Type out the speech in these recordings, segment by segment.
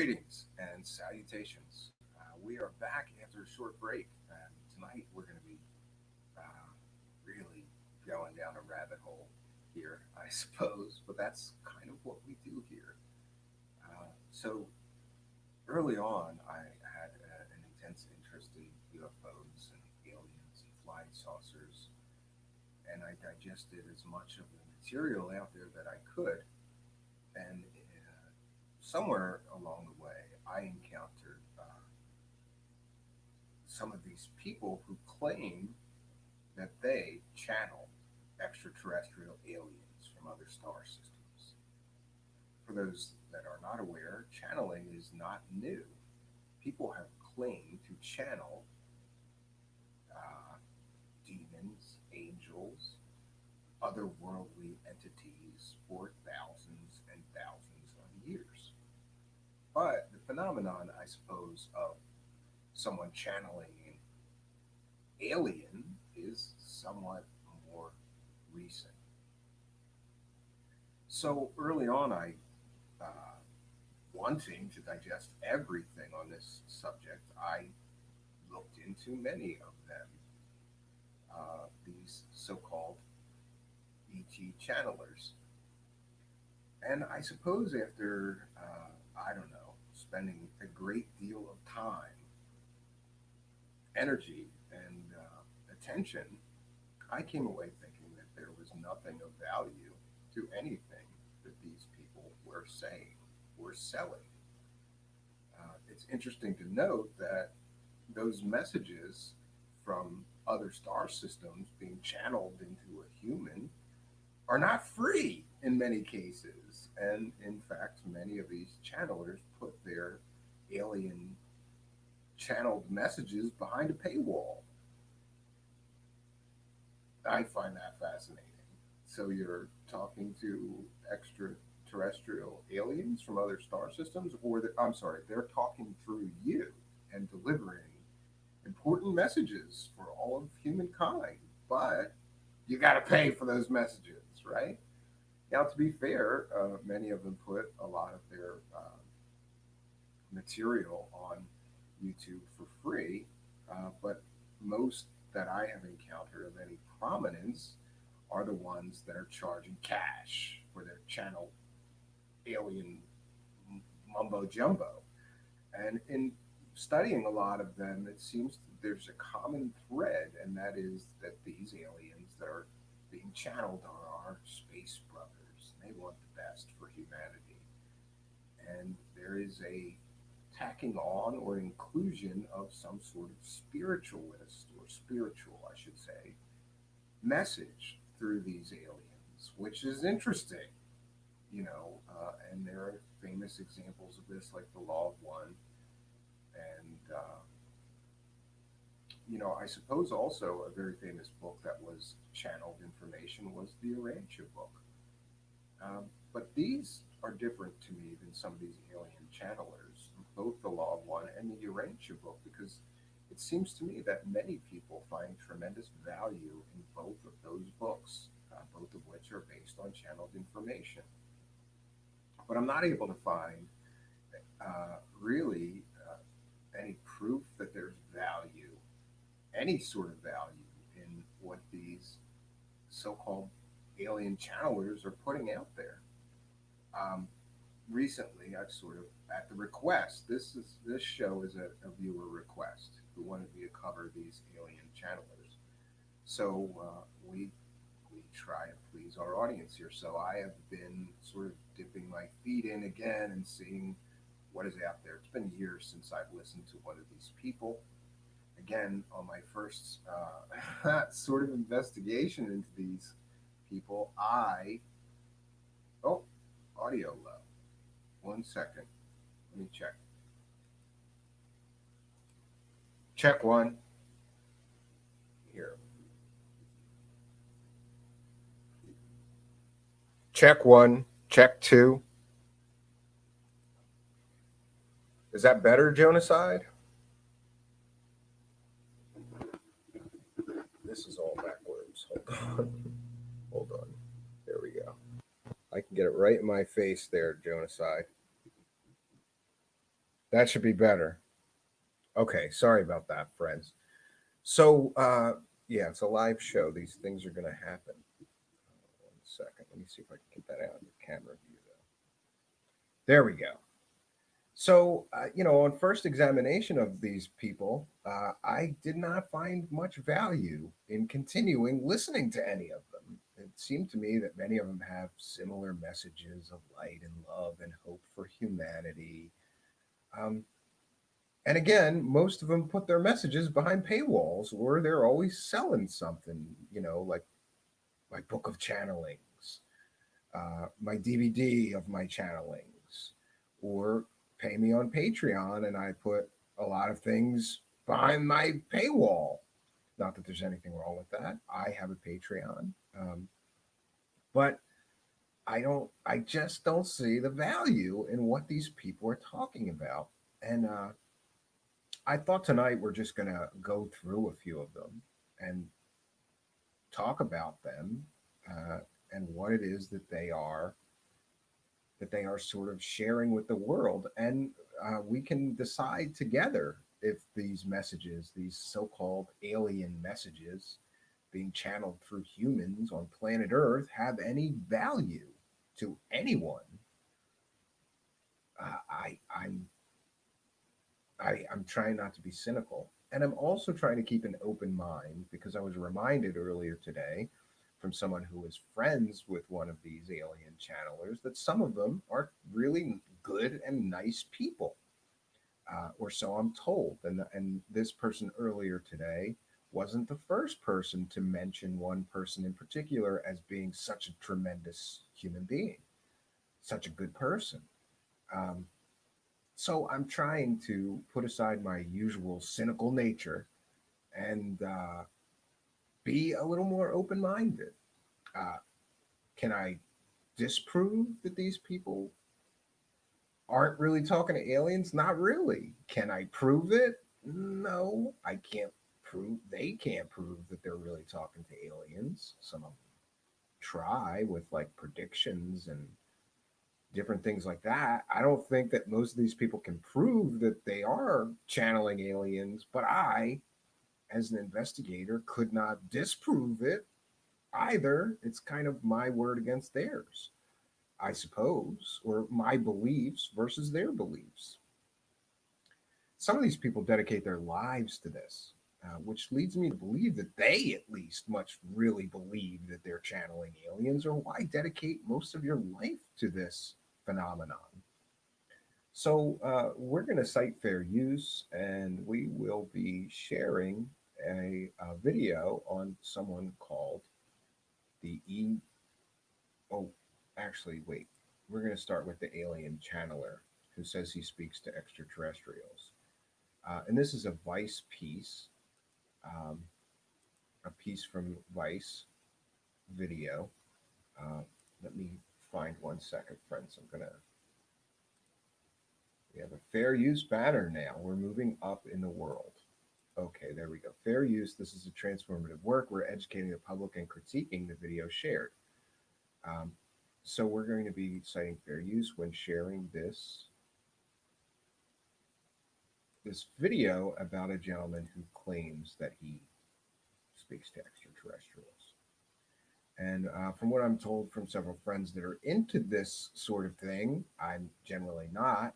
Greetings and salutations. We are back after a short break, and tonight we're going to be really going down a rabbit hole here, I suppose, but that's kind of what we do here. So early on, I had an intense interest in UFOs and aliens and flying saucers, and I digested as much of the material out there that I could. And somewhere along the way, I encountered some of these people who claim that they channel extraterrestrial aliens from other star systems. For those that are not aware, channeling is not new. People have claimed to channel uh, demons, angels, otherworldly entities for thousands and thousands of years. But the phenomenon, I suppose, of someone channeling an alien is somewhat more recent. So early on, wanting to digest everything on this subject, I looked into many of them, these so called ET channelers. And I suppose after, I don't know, spending a great deal of time, energy, and attention, I came away thinking that there was nothing of value to anything that these people were saying, were selling. It's interesting to note that those messages from other star systems being channeled into a human are not free in many cases. And in fact, many of these channelers put their alien channeled messages behind a paywall. I find that fascinating. So you're talking to extraterrestrial aliens from other star systems, or I'm sorry, they're talking through you and delivering important messages for all of humankind. But you got to pay for those messages, right? Now, to be fair, many of them put a lot of their material on YouTube for free, but most that I have encountered of any prominence are the ones that are charging cash for their channel alien mumbo jumbo. And in studying a lot of them, it seems there's a common thread, and that is that these aliens that are being channeled are our space brothers. They want the best for humanity. And there is a tacking on or inclusion of some sort of spiritualist or spiritual, I should say, message through these aliens, which is interesting, and there are famous examples of this, like the Law of One. And, I suppose also a very famous book that was channeled information was the Urantia book. But these are different to me than some of these alien channelers, both the Law of One and the Urantia book, because it seems to me that many people find tremendous value in both of those books, both of which are based on channeled information. But I'm not able to find really any proof that there's value, any sort of value in what these so-called alien channelers are putting out there. Um, Recently, I've sort of, at the request, this show is a viewer request who wanted me to cover these alien channelers. So we try to please our audience here. So I have been sort of dipping my feet in again and seeing what is out there. It's been years since I've listened to one of these people. Again, on my first sort of investigation into these people, oh, audio low. 1 second. Let me check. Check one. Here. Check one. Check two. Is that better, Jonaside? This is all backwards. Hold on. Hold on. There we go. I can get it right in my face there, Jonaside. That should be better. Okay, sorry about that, friends. So, yeah, it's a live show. These things are going to happen. 1 second. Let me see if I can get that out of the camera view, though. There we go. So, on first examination of these people, I did not find much value in continuing listening to any of them. It seemed to me that many of them have similar messages of light and love and hope for humanity. Um, and again, most of them put their messages behind paywalls, or they're always selling something, like my book of channelings, my DVD of my channelings, or pay me on Patreon, and I put a lot of things behind my paywall. Not that there's anything wrong with that. I have a Patreon, but I just don't see the value in what these people are talking about. And I thought tonight we're just going to go through a few of them and talk about them, uh, and what it is that they are sort of sharing with the world. And we can decide together if these messages, these so called alien messages being channeled through humans on planet Earth, have any value to anyone. I'm I'm trying not to be cynical. And I'm also trying to keep an open mind, because I was reminded earlier today from someone who was friends with one of these alien channelers that some of them are really good and nice people, or so I'm told. And this person earlier today wasn't the first person to mention one person in particular as being such a tremendous human being, such a good person. Um, so I'm trying to put aside my usual cynical nature and be a little more open minded. Uh, can I disprove that these people aren't really talking to aliens? Not really. Can I prove it? No, I can't prove. They can't prove that they're really talking to aliens. Some of them try with like predictions and different things like that. I don't think that most of these people can prove that they are channeling aliens, but I, as an investigator, could not disprove it either. It's kind of my word against theirs, I suppose, or my beliefs versus their beliefs. Some of these people dedicate their lives to this, which leads me to believe that they at least much really believe that they're channeling aliens, or why dedicate most of your life to this phenomenon? So we're going to cite fair use, and we will be sharing a video on someone called the E. Oh, actually, wait. We're going to start with the alien channeler who says he speaks to extraterrestrials. And this is a Vice piece, um, a piece from Vice video. Uh, Let me find 1 second, friends. We have a fair use banner now. We're moving up in the world. Okay, there we go. Fair use. This is a transformative work. We're educating the public and critiquing the video shared. Um, so we're going to be citing fair use when sharing this video about a gentleman who claims that he speaks to extraterrestrials. And from what I'm told from several friends that are into this sort of thing, I'm generally not.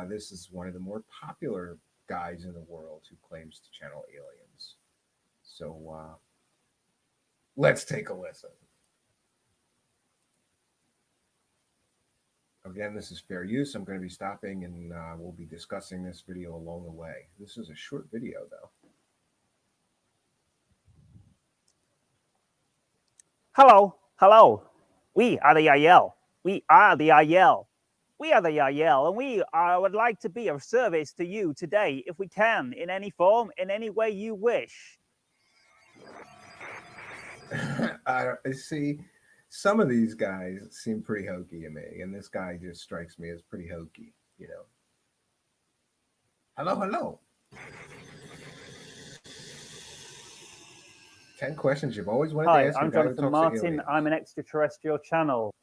This is one of the more popular guys in the world who claims to channel aliens. So let's take a listen. Again, this is fair use. I'm going to be stopping, and we'll be discussing this video along the way. This is a short video, though. Hello, hello. We are the IL. We are the IL. We are the IL, and would like to be of service to you today, if we can, in any form, in any way you wish. I see. Some of these guys seem pretty hokey to me, and this guy just strikes me as pretty hokey. Hello, hello. 10 questions you've always wanted to Hi, ask a I'm guy who Jonathan talks to Martin. aliens. I'm an extraterrestrial channel.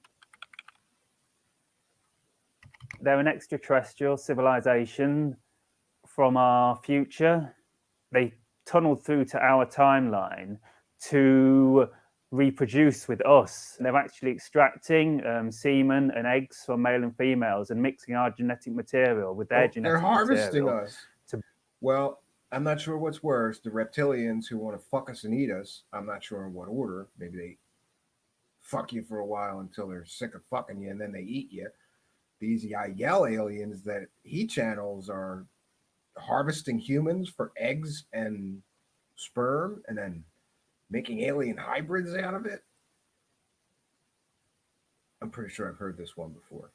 They're an extraterrestrial civilization from our future. They tunneled through to our timeline to reproduce with us. They're actually extracting semen and eggs from male and females and mixing our genetic material with their genetic They're harvesting material. us. Well, I'm not sure what's worse, the reptilians who want to fuck us and eat us. I'm not sure in what order. Maybe they fuck you for a while until they're sick of fucking you and then they eat you. These Yael aliens that he channels are harvesting humans for eggs and sperm and then making alien hybrids out of it. I'm pretty sure I've heard this one before.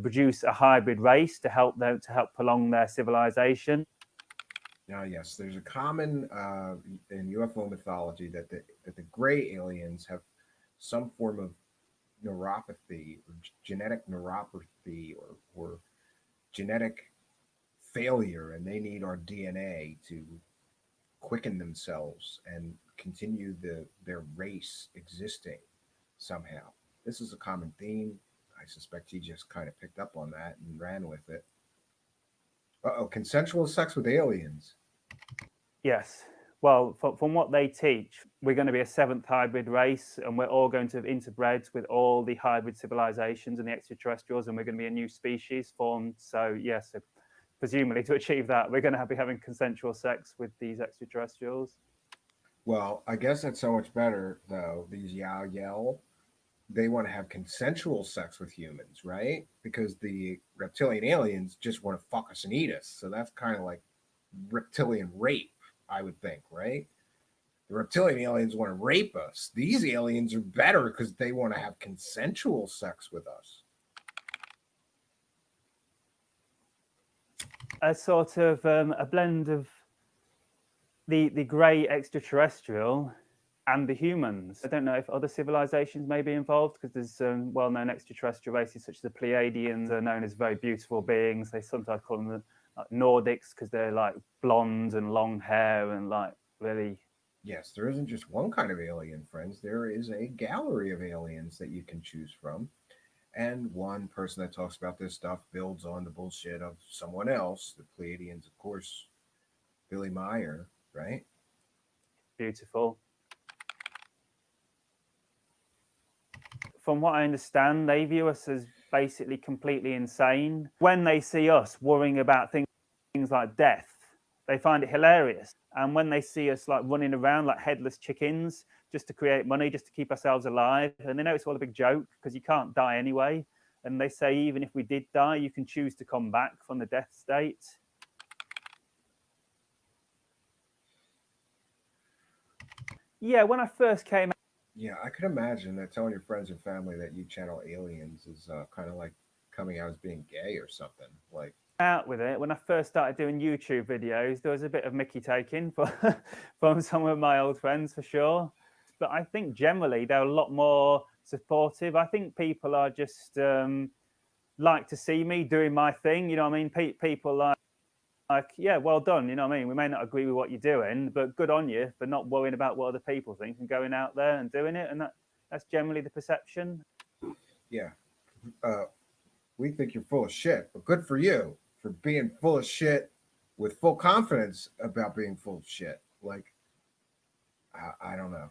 Produce a hybrid race to help prolong their civilization. Now, yes, there's a common in UFO mythology that the gray aliens have some form of neuropathy or genetic neuropathy or genetic failure, and they need our DNA to quicken themselves and continue their race existing somehow. This is a common theme. I suspect he just kind of picked up on that and ran with it. Consensual sex with aliens. Yes. Well, from what they teach, we're going to be a seventh hybrid race, and we're all going to have interbred with all the hybrid civilizations and the extraterrestrials, and we're going to be a new species formed. So, yes, presumably to achieve that, we're going to be having consensual sex with these extraterrestrials. Well, I guess that's so much better, though. These Yael, they want to have consensual sex with humans, right? Because the reptilian aliens just want to fuck us and eat us. So that's kind of like reptilian rape, I would think, right? The reptilian aliens want to rape us. These aliens are better because they want to have consensual sex with us. A sort of a blend of the grey extraterrestrial and the humans. I don't know if other civilizations may be involved because there's well-known extraterrestrial races such as the Pleiadians are known as very beautiful beings. They sometimes call them like Nordics because they're like blonde and long hair and like really. Yes, there isn't just one kind of alien, friends. There is a gallery of aliens that you can choose from. And one person that talks about this stuff builds on the bullshit of someone else. The Pleiadians, of course, Billy Meyer, right? Beautiful. From what I understand, they view us as basically completely insane. When they see us worrying about things like death, they find it hilarious. And when they see us like running around like headless chickens just to create money, just to keep ourselves alive, and they know it's all a big joke because you can't die anyway. And they say even if we did die, you can choose to come back from the death state. Yeah, when I first came out. Yeah, I could imagine that telling your friends and family that you channel aliens is kind of like coming out as being gay or something. Like out with it when I first started doing YouTube videos, there was a bit of Mickey taking from some of my old friends for sure. But I think generally they're a lot more supportive. I think people are just like to see me doing my thing. You know what I mean? People like, yeah, well done. You know what I mean? We may not agree with what you're doing, but good on you for not worrying about what other people think and going out there and doing it. And that's generally the perception. Yeah. We think you're full of shit, but good for you for being full of shit with full confidence about being full of shit. Like, I don't know.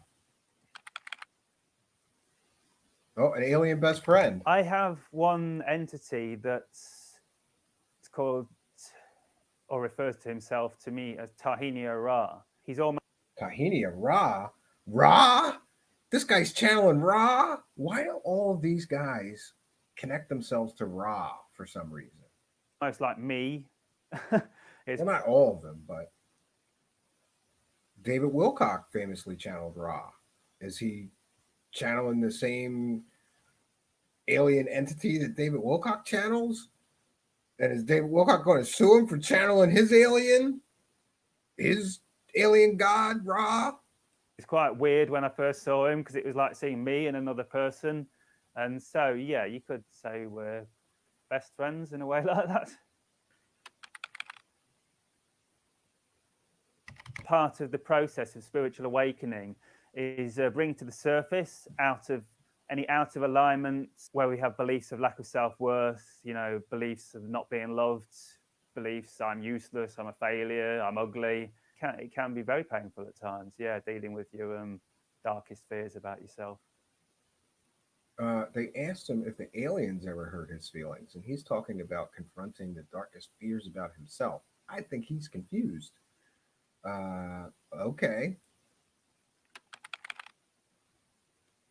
Oh, an alien best friend. I have one entity that's called or refers to himself to me as Tahinia Ra. He's almost Tahinia Ra. Ra? This guy's channeling Ra? Why do all of these guys connect themselves to Ra for some reason? almost like me. Well, not all of them, but David Wilcock famously channeled Ra. Is he channeling the same alien entity that David Wilcock channels? And is David Wilcock going to sue him for channeling his alien god, Ra? It's quite weird when I first saw him because it was like seeing me and another person. And so, yeah, you could say we're best friends in a way like that. Part of the process of spiritual awakening is bring to the surface out of any out of alignment where we have beliefs of lack of self-worth, beliefs of not being loved, beliefs I'm useless, I'm a failure, I'm ugly. It can be very painful at times, dealing with your darkest fears about yourself. They asked him if the aliens ever hurt his feelings, and he's talking about confronting the darkest fears about himself. I think he's confused. Okay.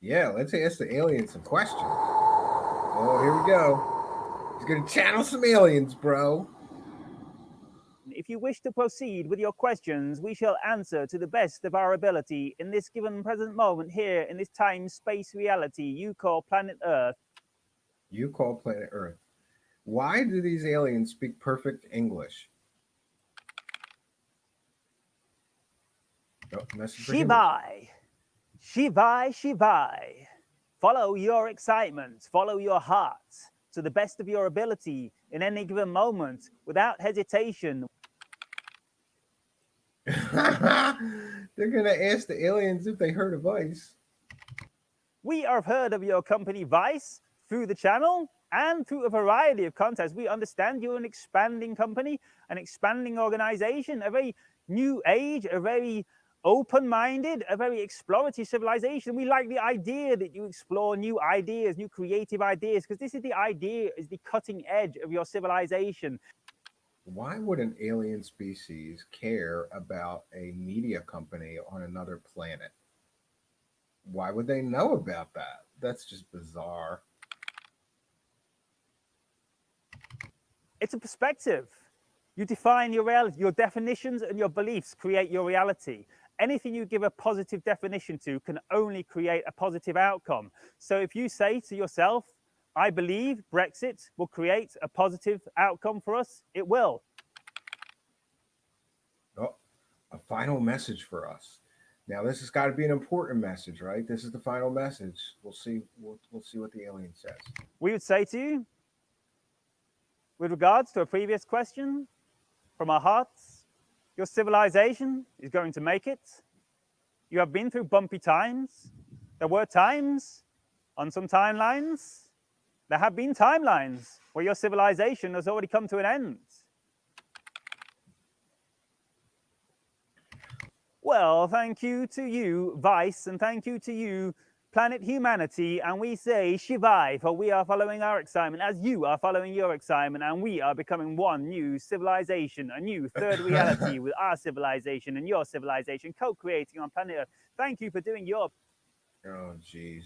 Yeah, let's ask the aliens some questions. Oh, here we go. He's gonna channel some aliens, bro. If you wish to proceed with your questions, we shall answer to the best of our ability in this given present moment here in this time-space reality you call planet Earth. You call planet Earth. Why do these aliens speak perfect English? Oh, message for humans. Shivai, Shivai, Shivai. Follow your excitement, follow your heart to the best of your ability in any given moment without hesitation. They're gonna ask the aliens if they heard of Vice. We have heard of your company Vice through the channel and through a variety of contacts. We understand you're an expanding company, an expanding organization, a very new age, a very open-minded, a very exploratory civilization. We like the idea that you explore new ideas, new creative ideas, because this is the idea, is the cutting edge of your civilization. Why would an alien species care about a media company on another planet? Why would they know about that? That's just bizarre. It's a perspective. You define your reality. Your definitions and your beliefs create your reality. Anything you give a positive definition to can only create a positive outcome. So if you say to yourself, I believe Brexit will create a positive outcome for us, it will. Oh, a final message for us. Now, this has got to be an important message, right? This is the final message. We'll see. We'll see what the alien says. We would say to you, with regards to a previous question, from our hearts, your civilization is going to make it. You have been through bumpy times. There were times on some timelines. There have been timelines where your civilization has already come to an end. Well, thank you to you, Vice, and thank you to you, Planet Humanity, and we say Shivai, for we are following our excitement as you are following your excitement, and we are becoming one new civilization, a new third reality with our civilization and your civilization, co-creating on planet Earth. Thank you for doing your... Oh, jeez.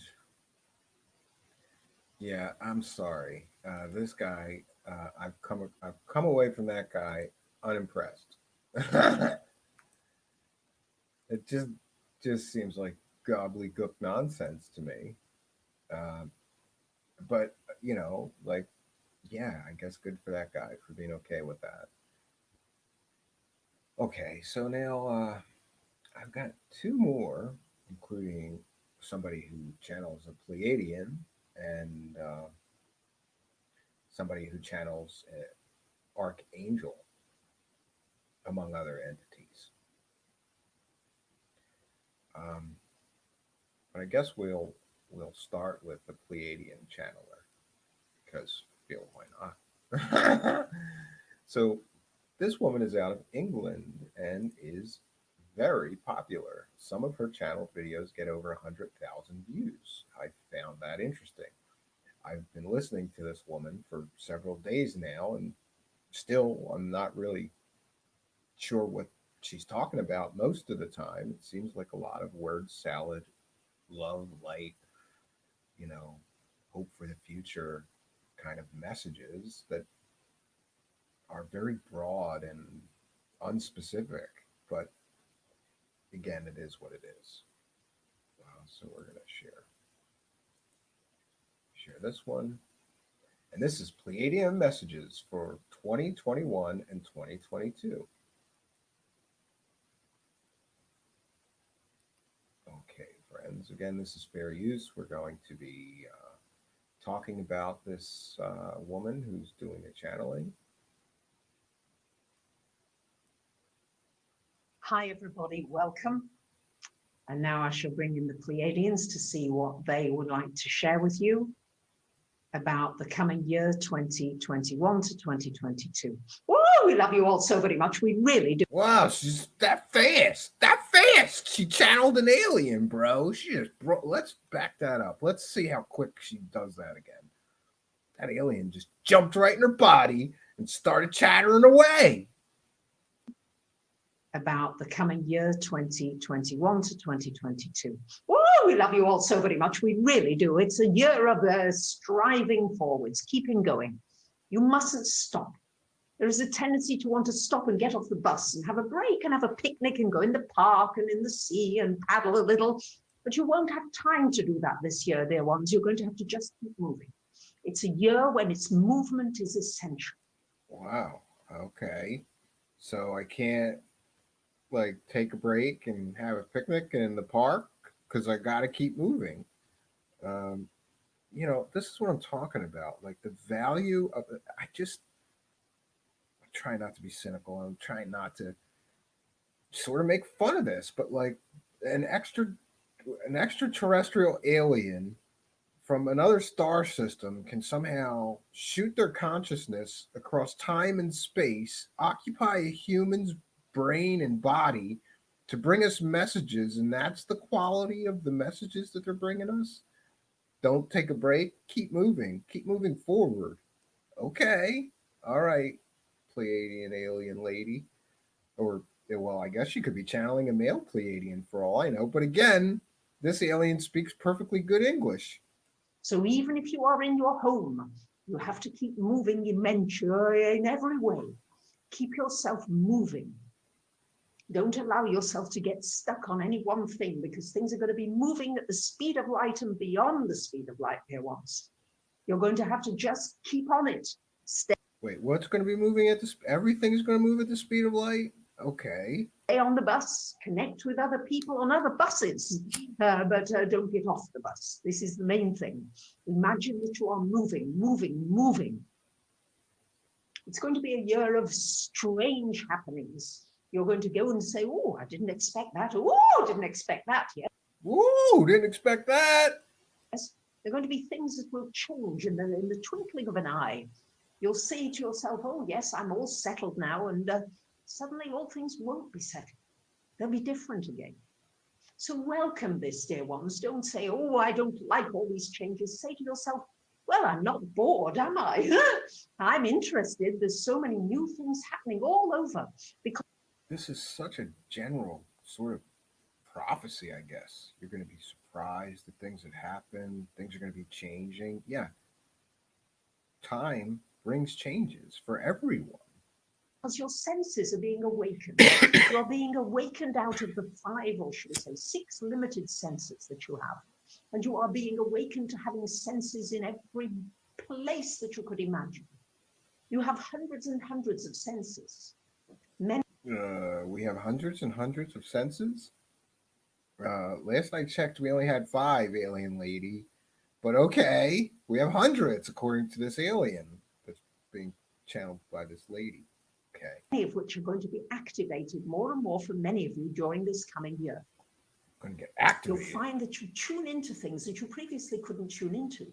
Yeah, I'm sorry. This guy, I've come away from that guy unimpressed. It just seems like gobbledygook nonsense to me. Um, but like, yeah, I guess good for that guy for being okay with that. Okay, so now I've got two more, including somebody who channels a Pleiadian and somebody who channels an Archangel, among other entities. Um, but I guess we'll start with the Pleiadian channeler because why not? So this woman is out of England and is very popular. Some of her channel videos get over 100,000 views. I found that interesting. I've been listening to this woman for several days now, and still I'm not really sure what she's talking about most of the time. It seems like a lot of word salad, love, light, you know, hope for the future kind of messages that are very broad and unspecific. But again, it is what it is. So we're going to share this one. And this is Pleiadian messages for 2021 and 2022. Okay, friends. Again, this is fair use. We're going to be talking about this woman who's doing the channeling. Hi, everybody. Welcome. And now I shall bring in the Pleiadians to see what they would like to share with you about the coming year 2021 to 2022. Woo, we love you all so very much. We really do. Wow, she's that fast. That fast. She channeled an alien, bro. She just let's back that up. Let's see how quick she does that again. That alien just jumped right in her body and started chattering away. About the coming year 2021 to 2022. Woo, we love you all so very much. We really do. It's a year of striving forwards, keeping going. You mustn't stop. There is a tendency to want to stop and get off the bus and have a break and have a picnic and go in the park and in the sea and paddle a little. But you won't have time to do that this year, dear ones. You're going to have to just keep moving. It's a year when its movement is essential. Wow. Okay. So I can't like take a break and have a picnic in the park because I got to keep moving. Um, this is what I'm talking about. Like the value of it. I try not to be cynical. I'm trying not to sort of make fun of this, but like an extraterrestrial alien from another star system can somehow shoot their consciousness across time and space, occupy a human's brain and body to bring us messages, and that's the quality of the messages that they're bringing us. Don't take a break, keep moving forward. Okay, all right, Pleiadian alien lady, or well, I guess she could be channeling a male Pleiadian for all I know. But again, this alien speaks perfectly good English. So even if you are in your home, you have to keep moving in every way. Keep yourself moving. Don't allow yourself to get stuck on any one thing because things are going to be moving at the speed of light and beyond the speed of light here once. You're going to have to just keep on it. Stay Wait, what's going to be moving at the? Everything's going to move at the speed of light. Okay. on the bus, connect with other people on other buses, but don't get off the bus. This is the main thing. Imagine that you are moving. It's going to be a year of strange happenings. You're going to go and say, oh, I didn't expect that. Oh, didn't expect that yet. Woo, didn't expect that. Yes, there are going to be things that will change in the twinkling of an eye. You'll say to yourself, oh, yes, I'm all settled now. And suddenly all things won't be settled. They'll be different again. So welcome this, dear ones. Don't say, oh, I don't like all these changes. Say to yourself, well, I'm not bored, am I? I'm interested. There's so many new things happening all over. Because this is such a general sort of prophecy, I guess. You're going to be surprised at things that happen. Things are going to be changing. Yeah. Time brings changes for everyone. Because your senses are being awakened. You're being awakened out of the 5, or should I say 6 limited senses that you have. And you are being awakened to having senses in every place that you could imagine. You have hundreds and hundreds of senses. We have hundreds and hundreds of senses. Last I checked, we only had 5, alien lady. But okay, we have hundreds according to this alien that's being channeled by this lady. Okay. Many of which are going to be activated more and more for many of you during this coming year. Going to get activated. You'll find that you tune into things that you previously couldn't tune into.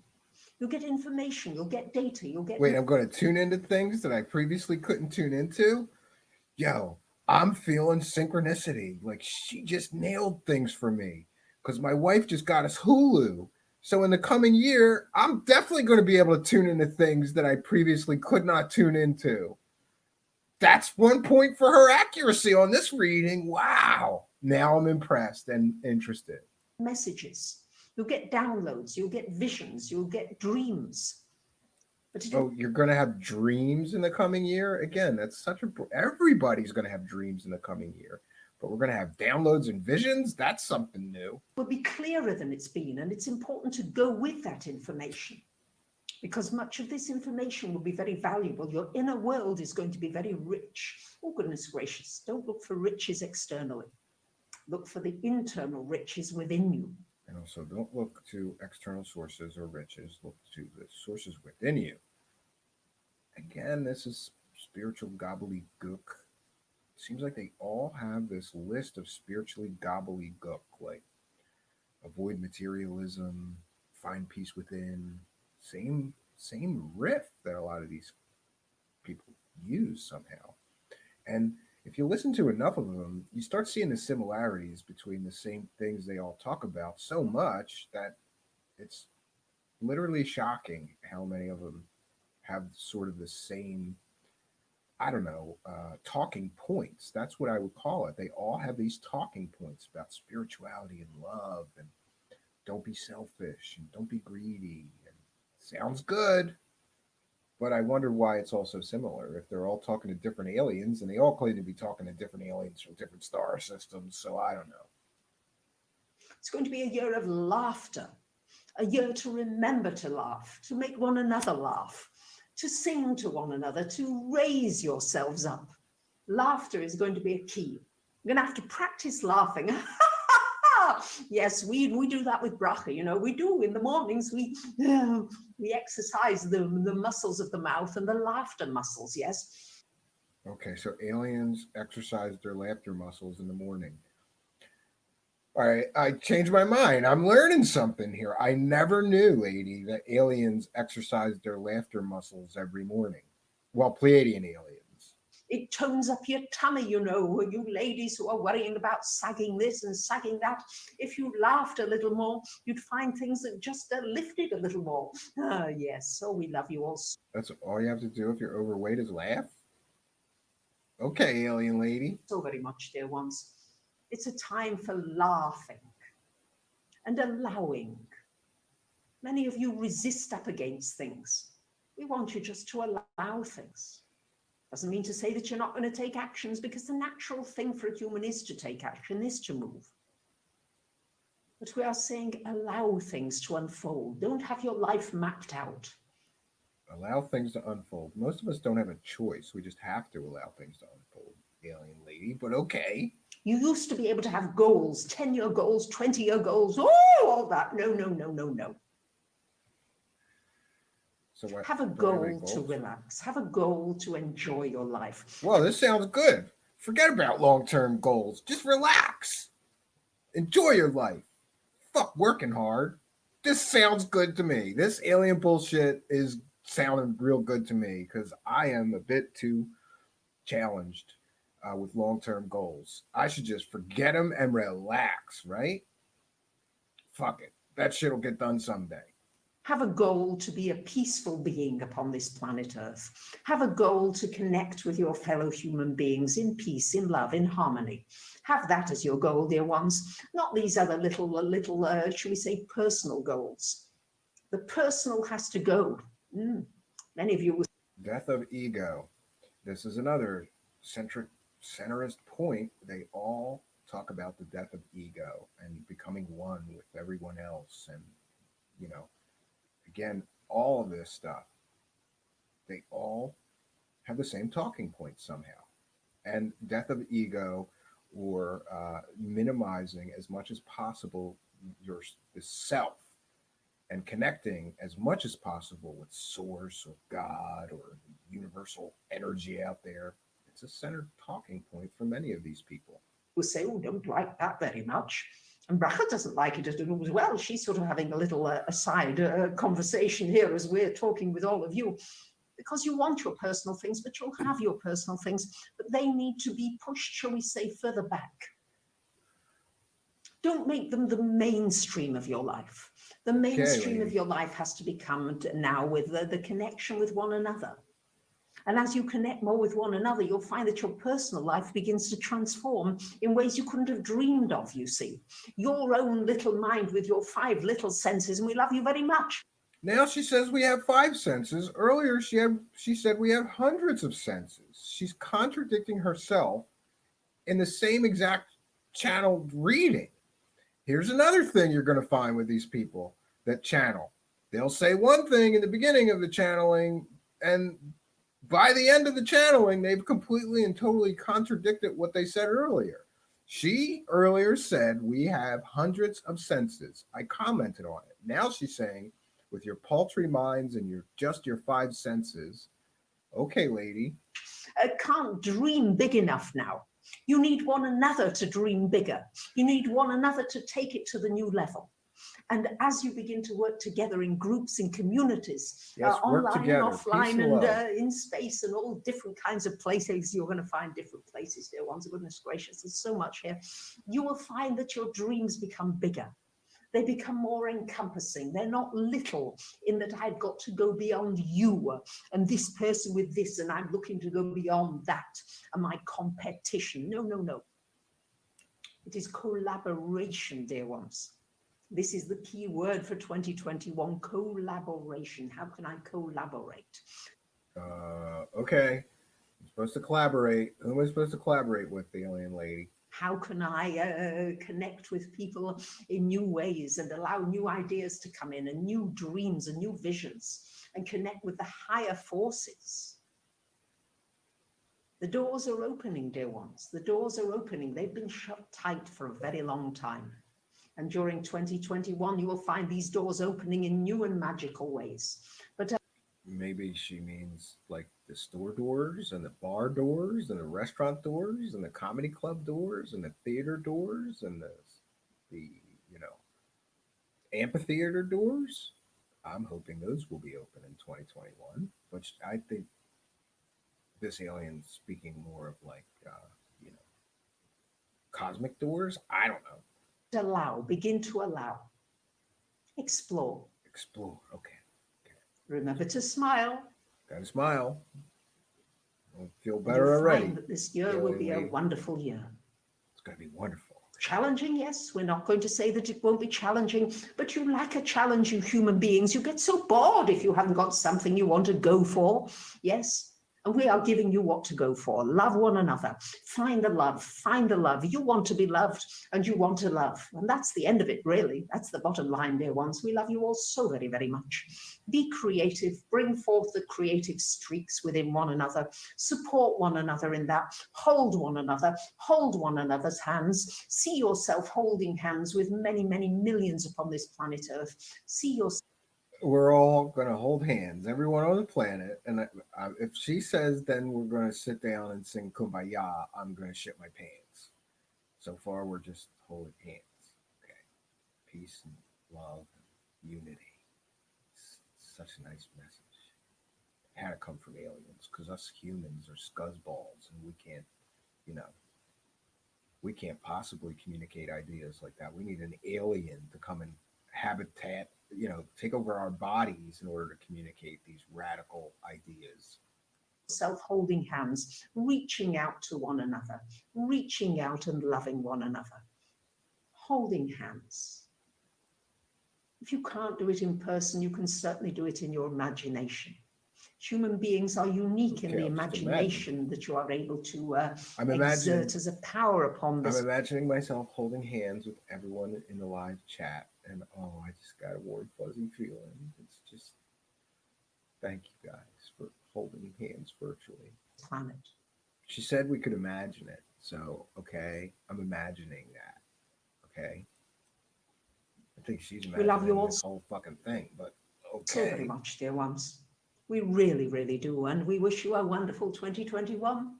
You'll get information, you'll get data, you'll get... Wait, I'm going to tune into things that I previously couldn't tune into? Yo, I'm feeling synchronicity. Like she just nailed things for me because my wife just got us Hulu. So in the coming year, I'm definitely going to be able to tune into things that I previously could not tune into. That's 1 point for her accuracy on this reading. Wow. Now I'm impressed and interested. Messages. You'll get downloads. You'll get visions. You'll get dreams. But you're going to have dreams in the coming year? Again, that's such a... Everybody's going to have dreams in the coming year. But we're going to have downloads and visions? That's something new. It will be clearer than it's been. And it's important to go with that information. Because much of this information will be very valuable. Your inner world is going to be very rich. Oh, goodness gracious. Don't look for riches externally. Look for the internal riches within you. And also, don't look to external sources or riches. Look to the sources within you. Again, this is spiritual gobbledygook. seems like they all have this list of spiritually gobbledygook, like avoid materialism, find peace within. Same riff that a lot of these people use somehow. And if you listen to enough of them, you start seeing the similarities between the same things they all talk about so much that it's literally shocking how many of them have sort of the same, I don't know, talking points. That's what I would call it. They all have these talking points about spirituality and love and don't be selfish and don't be greedy. And sounds good, but I wonder why it's all so similar. If they're all talking to different aliens, and they all claim to be talking to different aliens from different star systems, so I don't know. It's going to be a year of laughter, a year to remember to laugh, to make one another laugh, to sing to one another, to raise yourselves up. Laughter is going to be a key. You're going to have to practice laughing. Yes, we do that with bracha, you know, we do in the mornings, we exercise the muscles of the mouth and the laughter muscles, yes. Okay, so aliens exercise their laughter muscles in the morning. All right, I changed my mind. I'm learning something here. I never knew, lady, that aliens exercise their laughter muscles every morning. Well, Pleiadian aliens. It tones up your tummy, you know, you ladies who are worrying about sagging this and sagging that. If you laughed a little more, you'd find things that just lifted a little more. Ah, yes, so we love you all. That's all you have to do if you're overweight is laugh? Okay, alien lady. So very much, dear ones. It's a time for laughing and allowing. Many of you resist up against things. We want you just to allow things. Doesn't mean to say that you're not going to take actions, because the natural thing for a human is to take action, is to move. But we are saying allow things to unfold. Don't have your life mapped out. Allow things to unfold. Most of us don't have a choice. We just have to allow things to unfold, alien lady, but okay. You used to be able to have goals, 10-year goals, 20-year goals, all that. No, no, no, no, no. So what, have a goal to relax. Have a goal to enjoy your life. Well, this sounds good. Forget about long-term goals. Just relax. Enjoy your life. Fuck working hard. This sounds good to me. This alien bullshit is sounding real good to me because I am a bit too challenged with long-term goals. I should just forget them and relax, right? Fuck it. That shit will get done someday. Have a goal to be a peaceful being upon this planet Earth. Have a goal to connect with your fellow human beings in peace, in love, in harmony. Have that as your goal, dear ones, not these other little, shall we say, personal goals. The personal has to go. Many of you will. Death of ego. This is another centrist point. They all talk about the death of ego and becoming one with everyone else. And, you know, again, all of this stuff, they all have the same talking points somehow. And death of ego, or minimizing as much as possible the self, and connecting as much as possible with source or God or universal energy out there. It's a centered talking point for many of these people. Will say, oh, don't like that very much. And Bracha doesn't like it as well. She's sort of having a little aside conversation here as we're talking with all of you, because you want your personal things, but you'll have your personal things, but they need to be pushed, shall we say, further back. Don't make them the mainstream of your life. The mainstream of your life has to become now with the connection with one another. And as you connect more with one another, you'll find that your personal life begins to transform in ways you couldn't have dreamed of, you see. Your own little mind with your 5 little senses, and we love you very much. Now she says we have 5 senses. Earlier she said we have hundreds of senses. She's contradicting herself in the same exact channeled reading. Here's another thing you're going to find with these people that channel. They'll say one thing in the beginning of the channeling, and by the end of the channeling, they've completely and totally contradicted what they said earlier. She earlier said we have hundreds of senses. I commented on it. Now she's saying with your paltry minds and your 5 senses. Okay, lady. can't dream big enough now. You need one another to dream bigger. You need one another to take it to the new level. And as you begin to work together in groups, in communities, Yes, work online together. and offline, Peace and and love. in space and all different kinds of places, you're going to find different places, dear ones. Goodness gracious, there's so much here. You will find that your dreams become bigger. They become more encompassing. They're not little in that I've got to go beyond you and this person with this, and I'm looking to go beyond that and my competition. No, no, no. It is collaboration, dear ones. This is the key word for 2021, collaboration. How can I collaborate? Okay. I'm supposed to collaborate. Who am I supposed to collaborate with, the alien lady? How can I connect with people in new ways and allow new ideas to come in and new dreams and new visions and connect with the higher forces? The doors are opening, dear ones. The doors are opening. They've been shut tight for a very long time. And during 2021, you will find these doors opening in new and magical ways. But maybe she means like the store doors and the bar doors and the restaurant doors and the comedy club doors and the theater doors and the amphitheater doors. I'm hoping those will be open in 2021. Which I think this alien's speaking more of like you know cosmic doors. I don't know. allow, begin to allow, explore. Explore. Okay. Remember to smile. Gotta smile. I'll feel And better you'll already. find that this year will be a wonderful year. It's gonna be wonderful. Challenging, yes. We're not going to say that it won't be challenging, but you lack a challenge, you human beings. You get so bored if you haven't got something you want to go for. Yes. And we are giving you what to go for. Love one another. Find the love. Find the love. You want to be loved and you want to love. And that's the end of it, really. That's the bottom line, dear ones. We love you all so very, very much. Be creative. Bring forth the creative streaks within one another. Support one another in that. Hold one another. Hold one another's hands. See yourself holding hands with many, many millions upon this planet Earth. See yourself. We're all going to hold hands, everyone on the planet. And if she says, then we're going to sit down and sing Kumbaya, I'm going to shit my pants. So far, we're just holding hands. Okay. Peace and love and unity. It's such a nice message. It had to come from aliens because us humans are scuzzballs and we can't possibly communicate ideas like that. We need an alien to come and habitat, take over our bodies in order to communicate these radical ideas. Self-holding hands, reaching out to one another, reaching out and loving one another, holding hands. If you can't do it in person, you can certainly do it in your imagination. Human beings are unique in the imagination that you are able to exert as a power upon this. I'm imagining myself holding hands with everyone in the live chat, and I just got a warm, fuzzy feeling. It's just, thank you guys for holding hands virtually. Planet. She said we could imagine it, so okay, I'm imagining that. Okay, I think she's imagining we love you all this whole fucking thing, but okay. So very much, dear ones. We really, really do. And we wish you a wonderful 2021.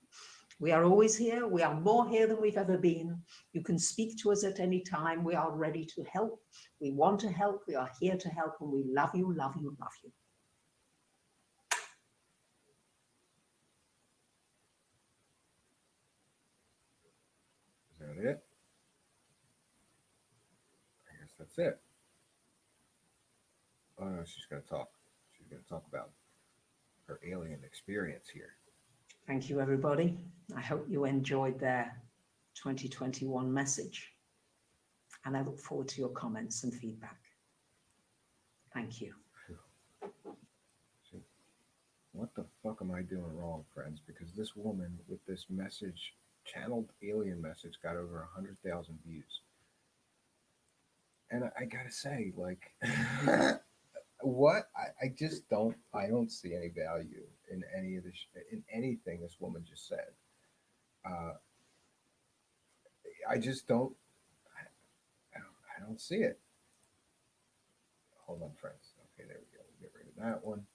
We are always here. We are more here than we've ever been. You can speak to us at any time. We are ready to help. We want to help. We are here to help. And we love you, love you, love you. Is that it? I guess that's it. Oh no, she's going to talk. She's going to talk about her alien experience here. Thank you, everybody. I hope you enjoyed their 2021 message. And I look forward to your comments and feedback. Thank you. What the fuck am I doing wrong, friends? Because this woman with this message, channeled alien message, got over 100,000 views. And I gotta say, like, what I just don't see any value in any of this, in anything this woman just said. I just don't. I don't see it. Hold on, friends. Okay, there we go. We'll get rid of that one.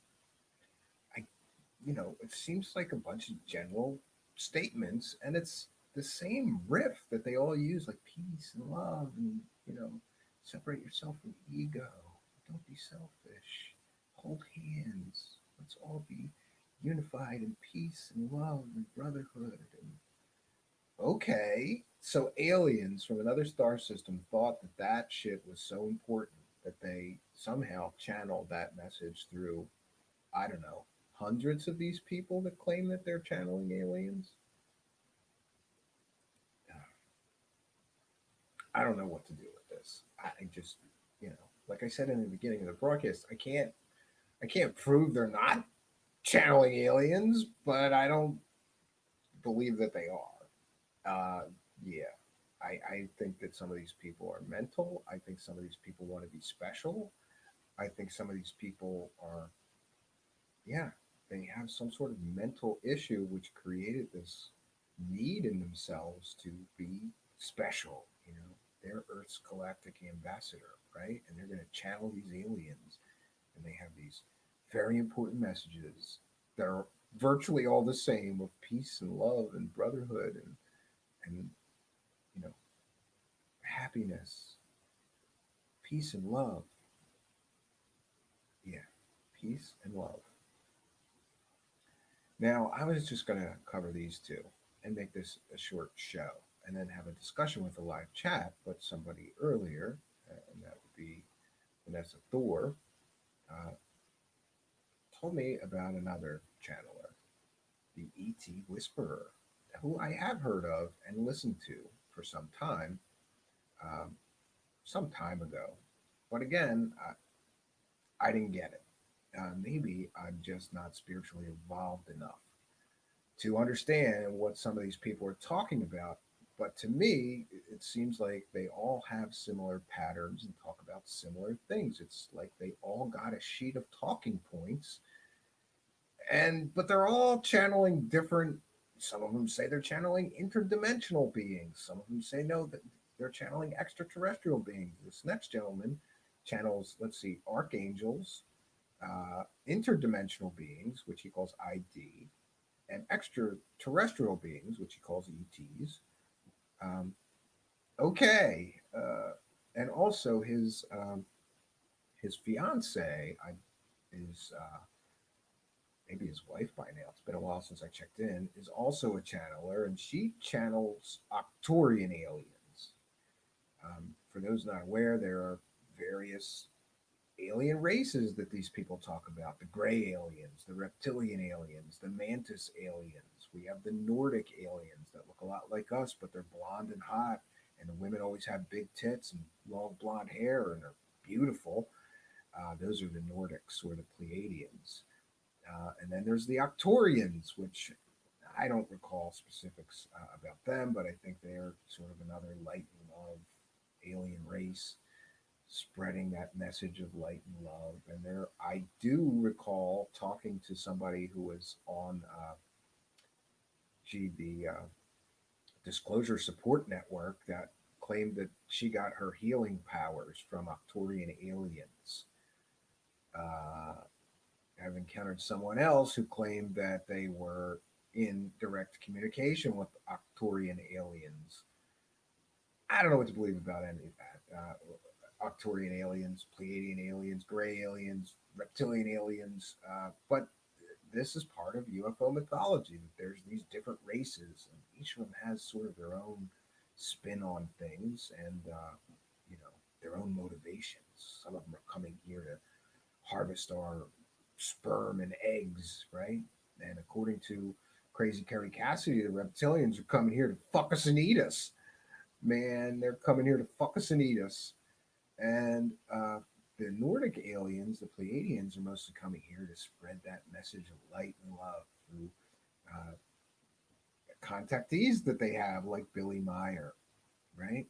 it seems like a bunch of general statements, and it's the same riff that they all use, like peace and love, and separate yourself from ego, don't be selfish, hold hands, let's all be unified in peace and love and brotherhood. And okay, so aliens from another star system thought that that shit was so important that they somehow channeled that message through, I don't know, hundreds of these people that claim that they're channeling aliens. I don't know what to do with this. I just, like I said in the beginning of the broadcast, I can't prove they're not channeling aliens, but I don't believe that they are. Yeah, I think that some of these people are mental. I think some of these people want to be special. I think some of these people are, yeah, they have some sort of mental issue which created this need in themselves to be special. They're Earth's galactic ambassador, right? And they're going to channel these aliens, and they have these very important messages that are virtually all the same of peace and love and brotherhood and you know happiness, peace and love. Yeah, peace and love. Now, I was just going to cover these two and make this a short show and then have a discussion with a live chat. But somebody earlier, and that would be Vanessa Thor, uh, told me about another channeler, the ET Whisperer, who I have heard of and listened to for um, some time ago. But again, I didn't get it. Maybe I'm just not spiritually evolved enough to understand what some of these people are talking about. But to me, it seems like they all have similar patterns and talk about similar things. It's like they all got a sheet of talking points, but they're all channeling different. Some of them say they're channeling interdimensional beings. Some of them say no, that they're channeling extraterrestrial beings. This next gentleman channels, let's see, archangels, interdimensional beings, which he calls ID, and extraterrestrial beings, which he calls ETs. Um, okay, and also his fiance is maybe his wife by now. It's been a while since I checked in. Is also a channeler, and she channels Octorian aliens. For those not aware, there are various alien races that these people talk about: the gray aliens, the reptilian aliens, the mantis aliens. We have the Nordic aliens that look a lot like us, but they're blonde and hot, and the women always have big tits and long blonde hair, and they're beautiful. Those are the Nordic sort of Pleiadians. And then there's the Octorians, which I don't recall specifics about them, but I think they're sort of another light and love alien race spreading that message of light and love. And there, I do recall talking to somebody who was on, the Disclosure Support Network that claimed that she got her healing powers from Octorian aliens. Uh, I've encountered someone else who claimed that they were in direct communication with Octorian aliens. I don't know what to believe about any of that. Octorian aliens, Pleiadian aliens, gray aliens, reptilian aliens. But this is part of UFO mythology. There's these different races, and each of them has sort of their own spin on things and, their own motivations. Some of them are coming here to harvest our sperm and eggs, right? And according to Crazy Kerry Cassidy, the reptilians are coming here to fuck us and eat us. Man, they're coming here to fuck us and eat us. And the Nordic aliens, the Pleiadians, are mostly coming here to spread that message of light and love through uh, contactees that they have, like Billy Meyer, right?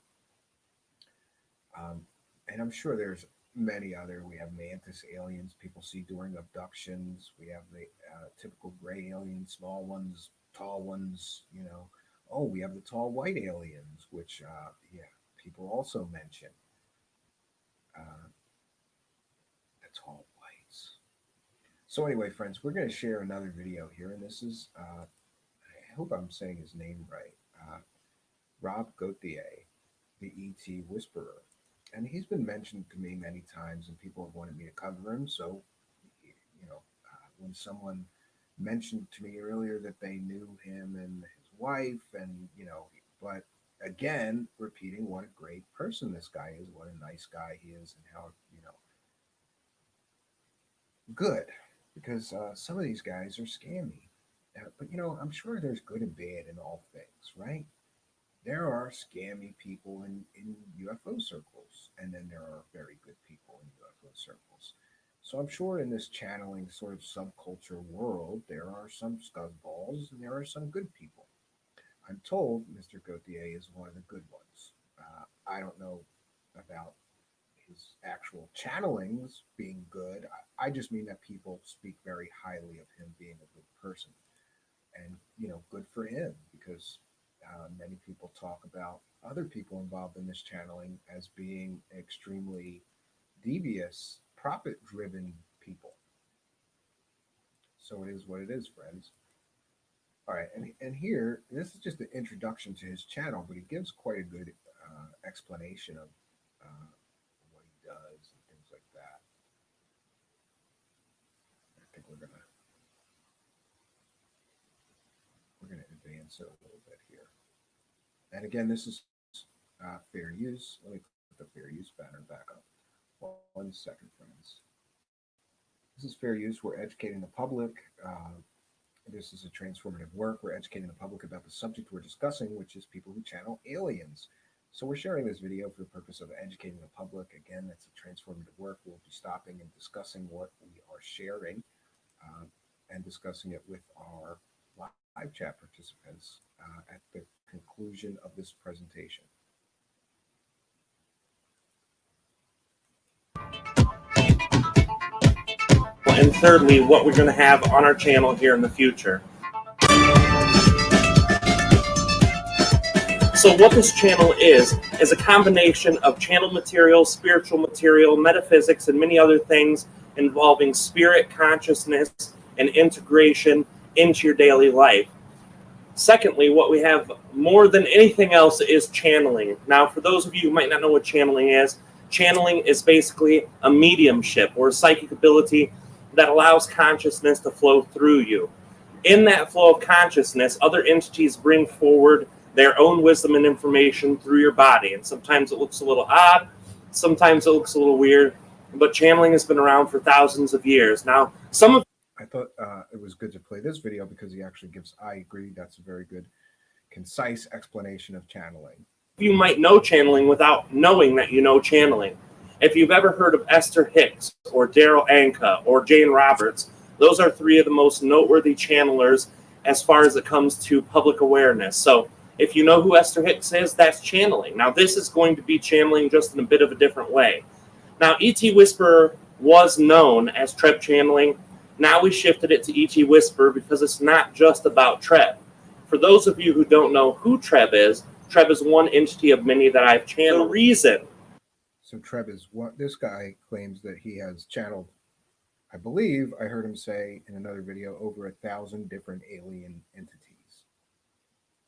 Um, and I'm sure there's many other. We have mantis aliens people see during abductions. We have the typical gray aliens, small ones, tall ones. Oh, we have the tall white aliens, which yeah, people also mention. Uh, the tall whites. So anyway, friends, we're going to share another video here, and this is, I hope I'm saying his name right, Rob Gauthier, the ET Whisperer. And he's been mentioned to me many times, and people have wanted me to cover him. So, when someone mentioned to me earlier that they knew him and his wife, and, but again, repeating what a great person this guy is, what a nice guy he is, and how, good. Because some of these guys are scammy. But, I'm sure there's good and bad in all things, right? There are scammy people in UFO circles, and then there are very good people in UFO circles. So I'm sure in this channeling sort of subculture world, there are some scuzzballs and there are some good people. I'm told Mr. Gauthier is one of the good ones. I don't know about his actual channelings being good. I just mean that people speak very highly of him being a good person. And, good for him, because many people talk about other people involved in this channeling as being extremely devious, profit-driven people. So it is what it is, friends. All right, and here, this is just an introduction to his channel, but he gives quite a good explanation of what he does and things like that. I think we're gonna advance it a little bit here. And again, this is fair use. Let me put the fair use banner back up. 1 second, friends. This is fair use. We're educating the public. This is a transformative work. We're educating the public about the subject we're discussing, which is people who channel aliens. So we're sharing this video for the purpose of educating the public. Again, that's a transformative work. We'll be stopping and discussing what we are sharing and discussing it with our live chat participants at the conclusion of this presentation. And thirdly, what we're going to have on our channel here in the future. So what this channel is a combination of channel material, spiritual material, metaphysics, and many other things involving spirit, consciousness, and integration into your daily life. Secondly, what we have more than anything else is channeling. Now, for those of you who might not know what channeling is basically a mediumship or a psychic ability that allows consciousness to flow through you. In that flow of consciousness, other entities bring forward their own wisdom and information through your body. And sometimes it looks a little odd, sometimes it looks a little weird, but channeling has been around for thousands of years. Now, I thought it was good to play this video because he actually gives, I agree, that's a very good, concise explanation of channeling. You might know channeling without knowing that you know channeling. If you've ever heard of Esther Hicks or Daryl Anka or Jane Roberts, those are three of the most noteworthy channelers as far as it comes to public awareness. So if you know who Esther Hicks is, that's channeling. Now this is going to be channeling just in a bit of a different way. Now ET Whisperer was known as Treb channeling. Now we shifted it to ET Whisperer because it's not just about Treb. For those of you who don't know who Treb is one entity of many that I've channeled. The reason. So Treb is what this guy claims that he has channeled. I believe I heard him say in another video over 1,000 different alien entities.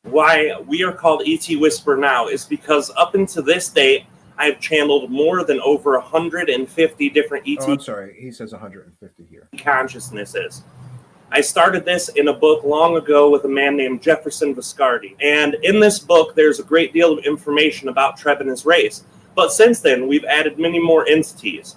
Why we are called ET Whisperer now is because up until this date, I've channeled more than over 150 different ET. Oh, I'm sorry. He says 150 here. Consciousnesses. I started this in a book long ago with a man named Jefferson Viscardi. And in this book, there's a great deal of information about Treb and his race. But since then, we've added many more entities.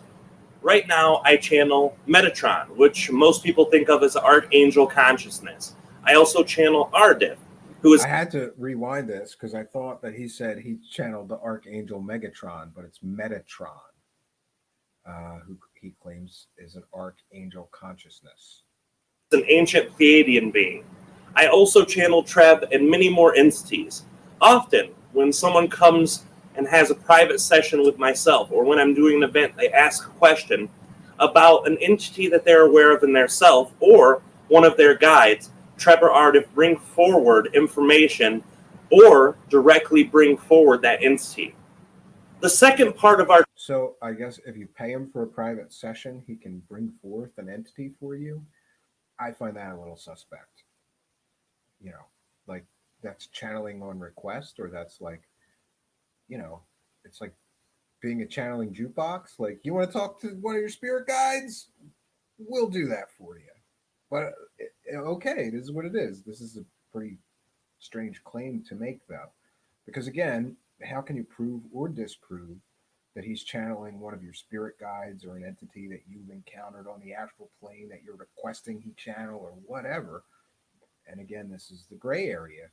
Right now, I channel Metatron, which most people think of as Archangel Consciousness. I also channel Ardith, who is... I had to rewind this because I thought that he said he channeled the Archangel Megatron, but it's Metatron, who he claims is an Archangel Consciousness. An ancient pleiadian being. I also channel Treb and many more entities. Often, when someone comes and has a private session with myself, or when I'm doing an event, they ask a question about an entity that they're aware of in their self, or one of their guides, Treb or Ardith bring forward information or directly bring forward that entity. The second part of our So I guess if you pay him for a private session, he can bring forth an entity for you. I find that a little suspect. You know, like that's channeling on request, or that's like, you know, it's like being a channeling jukebox. Like, you want to talk to one of your spirit guides? We'll do that for you. But okay, it is what it is. This is a pretty strange claim to make, though, because again, how can you prove or disprove that he's channeling one of your spirit guides or an entity that you've encountered on the astral plane that you're requesting he channel or whatever? And again, this is the gray area.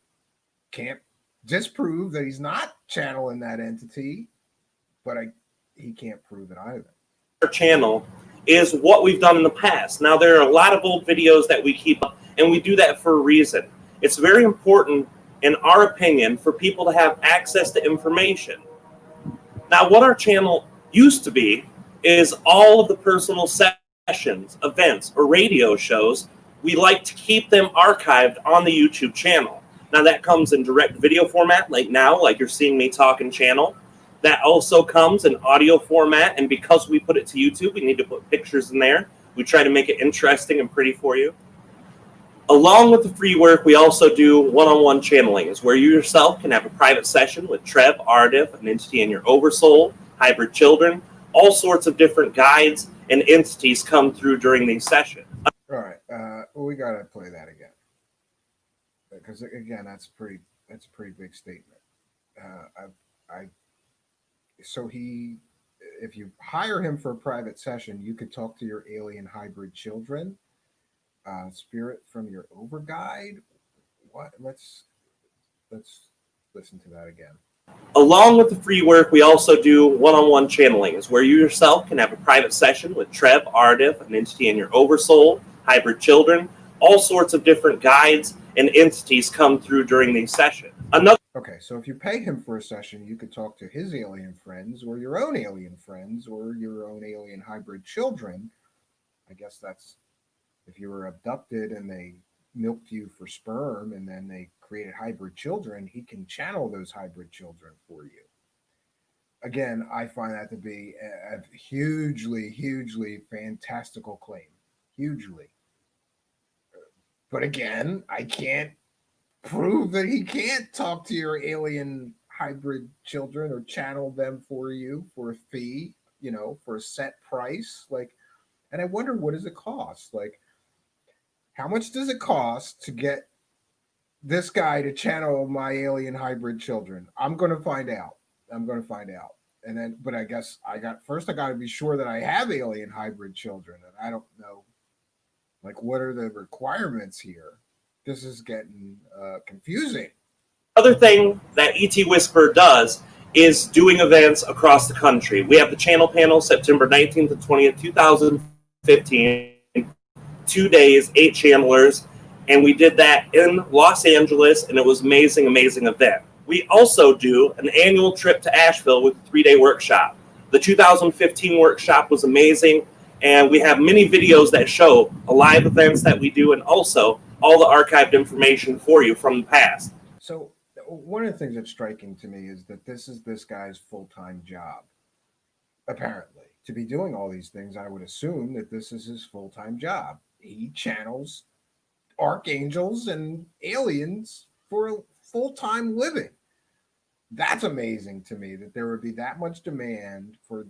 Can't disprove that he's not channeling that entity, but he can't prove it either. Our channel is what we've done in the past. Now, there are a lot of old videos that we keep up, and we do that for a reason. It's very important, in our opinion, for people to have access to information. Now, what our channel used to be is all of the personal sessions, events, or radio shows. We like to keep them archived on the YouTube channel. Now, that comes in direct video format, like now, like you're seeing me talking channel. That also comes in audio format, and because we put it to YouTube, we need to put pictures in there. We try to make it interesting and pretty for you. Along with the free work, we also do one-on-one channelings, where you yourself can have a private session with Trev, Ardif, an entity in your oversoul, hybrid children. All sorts of different guides and entities come through during these sessions. All right, we gotta play that again, because again, that's a pretty big statement. So if you hire him for a private session, you could talk to your alien hybrid children, spirit from your overguide. What? Let's listen to that again. Along with the free work, we also do one-on-one channelings, where you yourself can have a private session with Trev, Ardif, an entity in your oversoul, hybrid children. All sorts of different guides and entities come through during these sessions. Okay, so if you pay him for a session, you could talk to his alien friends or your own alien friends or your own alien hybrid children. I guess that's if you were abducted and they milked you for sperm and then they created hybrid children, he can channel those hybrid children for you. Again, I find that to be a hugely fantastical claim. Hugely. But again, I can't prove that he can't talk to your alien hybrid children or channel them for you for a fee, for a set price. And I wonder, what does it cost? Like, how much does it cost to get this guy to channel my alien hybrid children? I'm going to find out. And then, but I guess I got to be sure that I have alien hybrid children. And I don't know, what are the requirements here? This is getting confusing. Other thing that ET Whisperer does is doing events across the country. We have the channel panel September 19th and 20th, 2015. 2 days, 8 channelers, and we did that in Los Angeles, and it was amazing event. We also do an annual trip to Asheville with a 3-day workshop. The 2015 workshop was amazing, and we have many videos that show live events that we do, and also all the archived information for you from the past. So one of the things that's striking to me is that this is this guy's full-time job. Apparently, to be doing all these things, I would assume that this is his full-time job. He channels archangels and aliens for a full-time living. That's amazing to me, that there would be that much demand for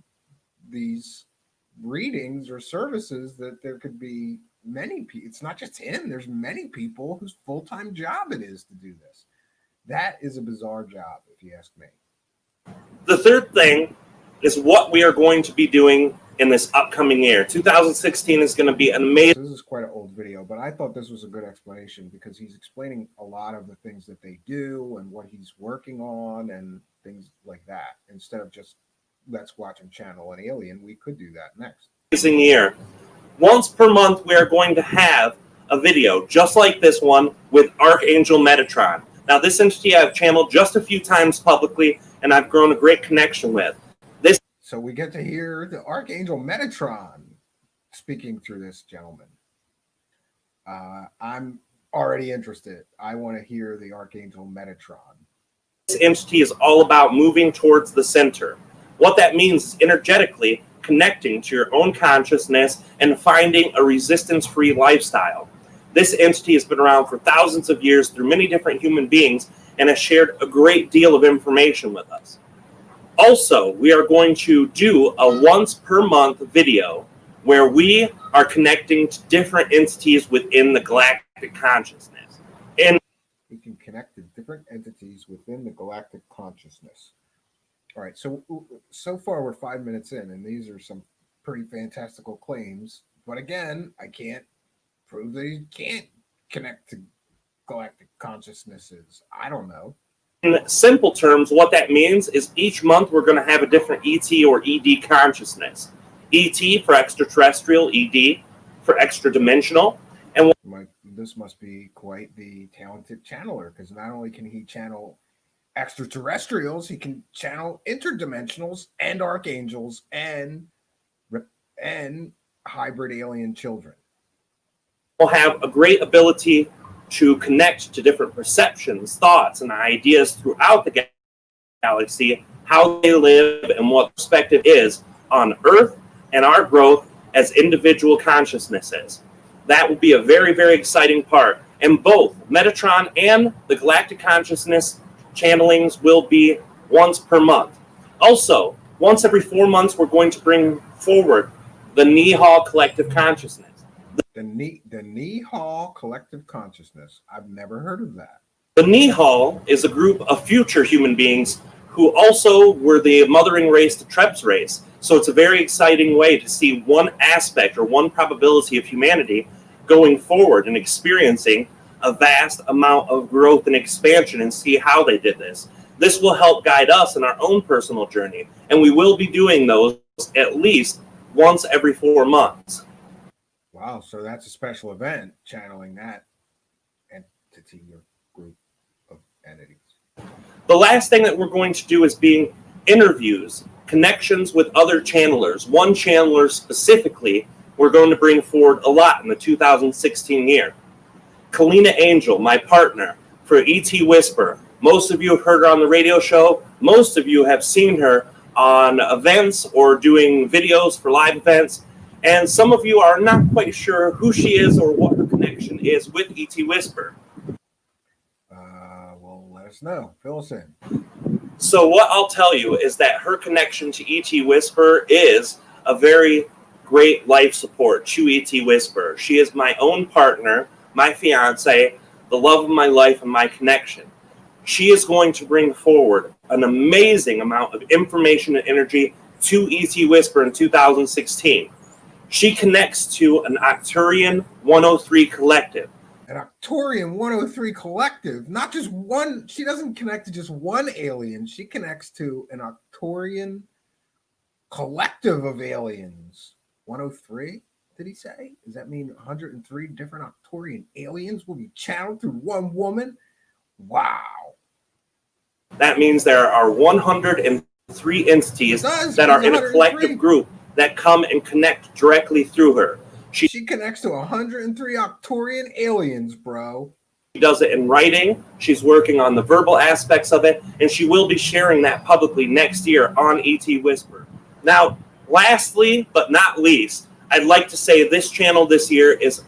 these readings or services, that there could be many people. It's not just him. There's many people whose full-time job it is to do this. That is a bizarre job, if you ask me. The third thing is what we are going to be doing in this upcoming year. 2016 is going to be an amazing. This is quite an old video, but I thought this was a good explanation, because he's explaining a lot of the things that they do and what he's working on and things like that. Instead of just, let's watch him channel an alien, we could do that next. Amazing year. Once per month, we are going to have a video just like this one with Archangel Metatron. Now, this entity I've channeled just a few times publicly, and I've grown a great connection with. So we get to hear the Archangel Metatron speaking through this gentleman. I'm already interested. I want to hear the Archangel Metatron. This entity is all about moving towards the center. What that means is energetically connecting to your own consciousness and finding a resistance-free lifestyle. This entity has been around for thousands of years through many different human beings and has shared a great deal of information with us. Also, we are going to do a once per month video where we are connecting to different entities within the galactic consciousness. And we can connect to different entities within the galactic consciousness. All right, so far we're 5 minutes in, and these are some pretty fantastical claims. But again, I can't prove that you can't connect to galactic consciousnesses. I don't know. in simple terms, what that means is each month we're going to have a different ET or ED consciousness. ET for extraterrestrial, ED for extra dimensional. And this must be quite the talented channeler, because not only can he channel extraterrestrials, he can channel interdimensionals and archangels and hybrid alien children. Will have a great ability to connect to different perceptions, thoughts, and ideas throughout the galaxy, how they live and what perspective is on Earth and our growth as individual consciousnesses. That will be a very, very exciting part. And both Metatron and the Galactic Consciousness channelings will be once per month. Also, once every 4 months, we're going to bring forward the Nihal Collective Consciousness. The Nihal Collective Consciousness. I've never heard of that. The Nihal is a group of future human beings who also were the mothering race to Treb's race. So it's a very exciting way to see one aspect or one probability of humanity going forward and experiencing a vast amount of growth and expansion, and see how they did this. This will help guide us in our own personal journey, and we will be doing those at least once every 4 months. Wow, so that's a special event, channeling that entity or group of entities. The last thing that we're going to do is being interviews, connections with other channelers. One channeler specifically we're going to bring forward a lot in the 2016 year. Kalina Angel, my partner for ET Whisper. Most of you have heard her on the radio show. Most of you have seen her on events or doing videos for live events. And some of you are not quite sure who she is or what her connection is with ET Whisper. Well, let us know. Fill us in. So what I'll tell you is that her connection to ET Whisper is a very great life support to ET Whisper. She is my own partner, my fiance, the love of my life, and my connection. She is going to bring forward an amazing amount of information and energy to ET Whisper in 2016. She connects to an Arcturian 103 collective. An Arcturian 103 collective, not just one. She doesn't connect to just one alien. She connects to an Arcturian collective of aliens. 103, did he say? Does that mean 103 different Arcturian aliens will be channeled through one woman? Wow. That means there are 103 entities that are in a collective group that come and connect directly through her. She connects to 103 Arcturian aliens, bro. She does it in writing. She's working on the verbal aspects of it, and she will be sharing that publicly next year on ET Whisper. Now, lastly, but not least, I'd like to say this channel this year is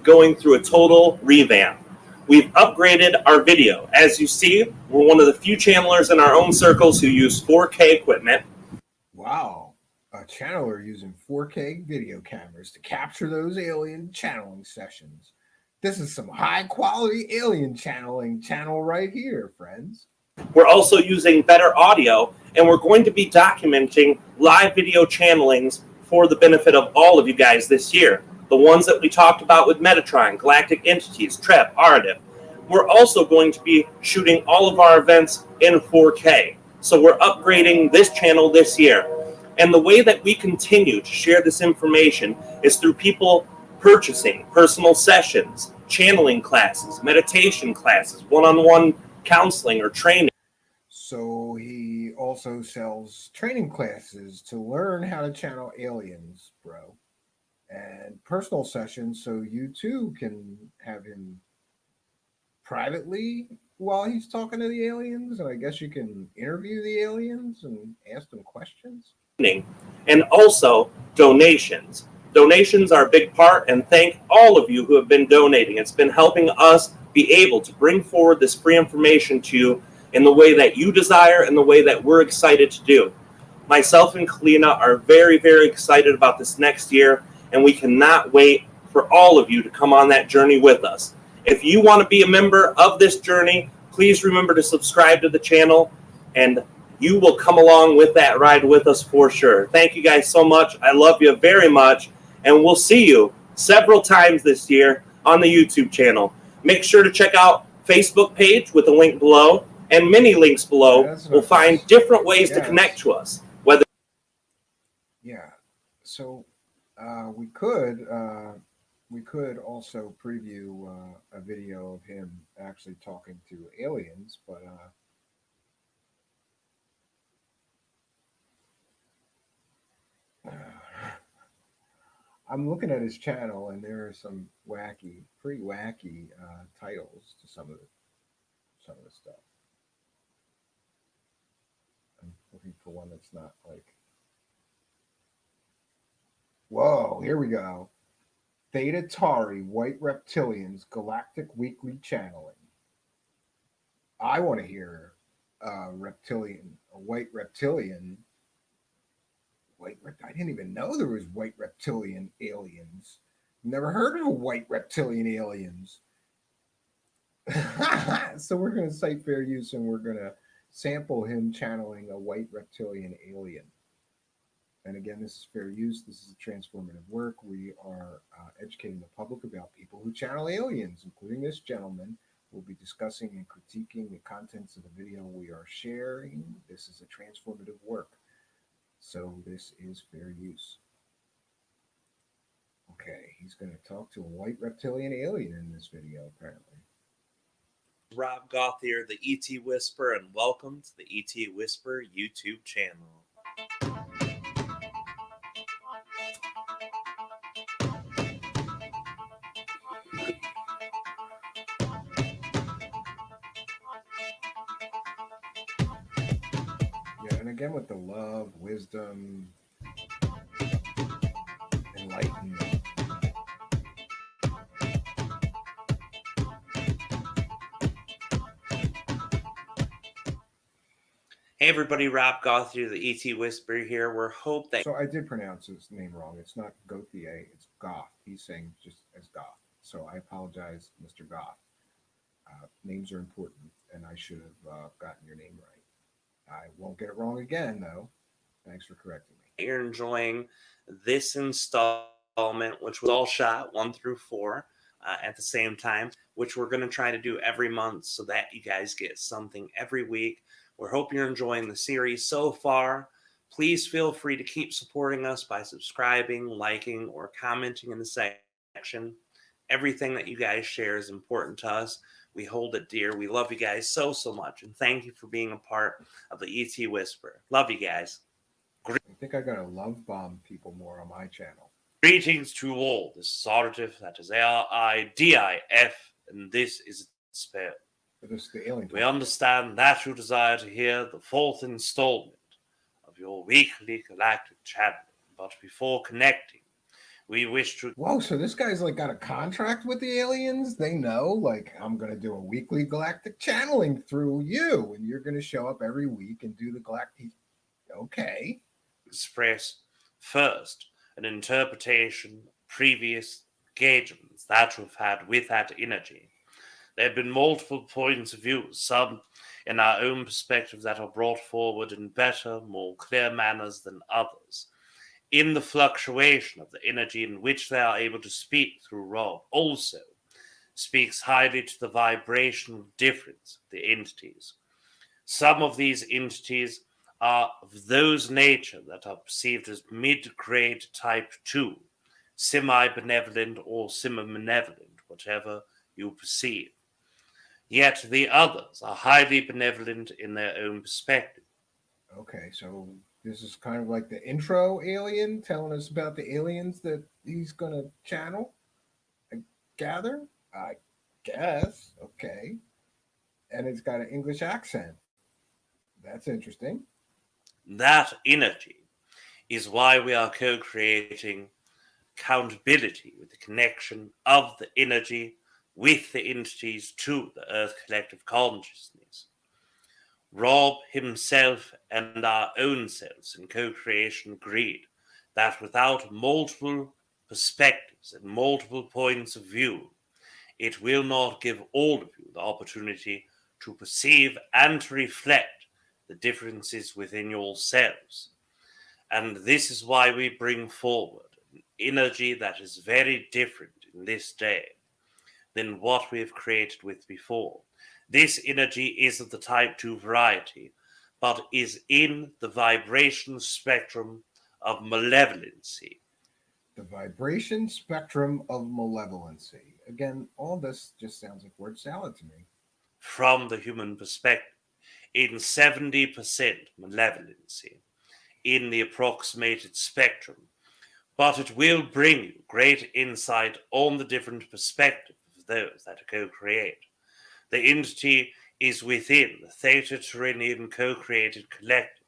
going through a total revamp. We've upgraded our video. As you see, we're one of the few channelers in our own circles who use 4K equipment. Wow. A channeler using 4K video cameras to capture those alien channeling sessions. This is some high quality alien channeling channel right here, friends. We're also using better audio, and we're going to be documenting live video channelings for the benefit of all of you guys this year. The ones that we talked about with Metatron, Galactic Entities, Trep, Ardif. We're also going to be shooting all of our events in 4K. So we're upgrading this channel this year. And the way that we continue to share this information is through people purchasing personal sessions, channeling classes, meditation classes, one-on-one counseling or training. So he also sells training classes to learn how to channel aliens, bro. And personal sessions so you too can have him privately while he's talking to the aliens, and I guess you can interview the aliens and ask them questions. And also donations. Donations are a big part, and thank all of you who have been donating. It's been helping us be able to bring forward this free information to you in the way that you desire and the way that we're excited to do. Myself and Kalina are very, very excited about this next year, and we cannot wait for all of you to come on that journey with us. If you want to be a member of this journey, please remember to subscribe to the channel, and you will come along with that ride with us for sure. Thank you guys so much. I love you very much, and we'll see you several times this year on the YouTube channel. Make sure to check out Facebook page with the link below, and many links below will find different ways to connect to us. Whether So we could also preview a video of him actually talking to aliens, but I'm looking at his channel, and there are some pretty wacky titles to some of the stuff. I'm looking for one that's not like. Whoa! Here we go. Theta Tauri, White Reptilians, Galactic Weekly Channeling. I want to hear a white reptilian. I didn't even know there was white reptilian aliens. Never heard of a white reptilian aliens. So we're going to cite fair use, and we're going to sample him channeling a white reptilian alien. And again, this is fair use. This is a transformative work. We are educating the public about people who channel aliens, including this gentleman. We'll be discussing and critiquing the contents of the video we are sharing. This is a transformative work. So this is fair use. Okay, he's going to talk to a white reptilian alien in this video, apparently. Rob Gothier, the ET Whisperer, and welcome to the ET Whisperer YouTube channel. Yeah, and again with the love, wisdom, enlightenment. Hey everybody, Rob Gothier, the ET Whisperer here. We're hope that. So I did pronounce his name wrong. It's not Gothier, it's Goth. He's saying just as Goth. So I apologize, Mr. Goth. Names are important, and I should have gotten your name right. I won't get it wrong again, though. Thanks for correcting me. You're enjoying this installment, which was all shot 1 through 4 at the same time, which we're going to try to do every month so that you guys get something every week. We hope you're enjoying the series so far. Please feel free to keep supporting us by subscribing, liking, or commenting in the section. Everything that you guys share is important to us. We hold it dear. We love you guys so much. And thank you for being a part of the ET Whisperer. Love you guys. I think I gotta love bomb people more on my channel. Greetings to all. This is Auditive. That is AIDIF. And this is Spell. We understand that you desire to hear the 4th installment of your weekly galactic channeling. But before connecting, we wish to. Whoa, so this guy's like got a contract with the aliens? They know, like, I'm going to do a weekly galactic channeling through you, and you're going to show up every week and do the galactic. Okay. Express first an interpretation of previous engagements that you've had with that energy. There have been multiple points of view, some in our own perspective that are brought forward in better, more clear manners than others. In the fluctuation of the energy in which they are able to speak through Rob also speaks highly to the vibrational difference of the entities. Some of these entities are of those nature that are perceived as mid-grade type 2, semi-benevolent or semi-malevolent, whatever you perceive. Yet the others are highly benevolent in their own perspective. Okay, so this is kind of like the intro alien telling us about the aliens that he's going to channel, I gather? I guess. Okay. and it's got an English accent. That's interesting. That energy is why we are co-creating accountability with the connection of the energy with the entities to the Earth collective consciousness. Rob himself and our own selves in co-creation agreed that without multiple perspectives and multiple points of view, it will not give all of you the opportunity to perceive and to reflect the differences within yourselves. And this is why we bring forward an energy that is very different in this day than what we have created with before. This energy is of the type 2 variety, but is in the vibration spectrum of malevolency. The vibration spectrum of malevolency. Again, all this just sounds like word salad to me. From the human perspective, in 70% malevolency in the approximated spectrum, but it will bring you great insight on the different perspectives of those that co-create. The entity is within the Theta Terrenian co-created collective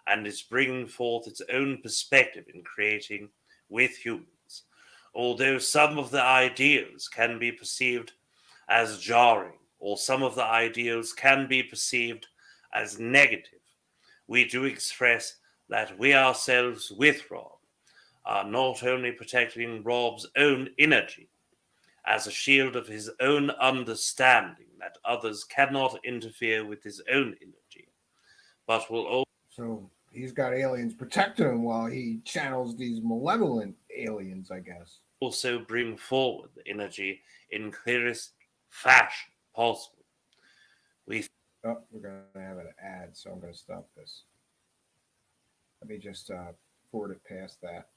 and is bringing forth its own perspective in creating with humans. Although some of the ideals can be perceived as jarring, or some of the ideals can be perceived as negative, we do express that we ourselves with Rob are not only protecting Rob's own energy as a shield of his own understanding that others cannot interfere with his own energy, but will also. So he's got aliens protecting him while he channels these malevolent aliens, I guess. Also bring forward the energy in clearest fashion possible. Oh, we're going to have an ad, so I'm going to stop this. Let me just forward it past that.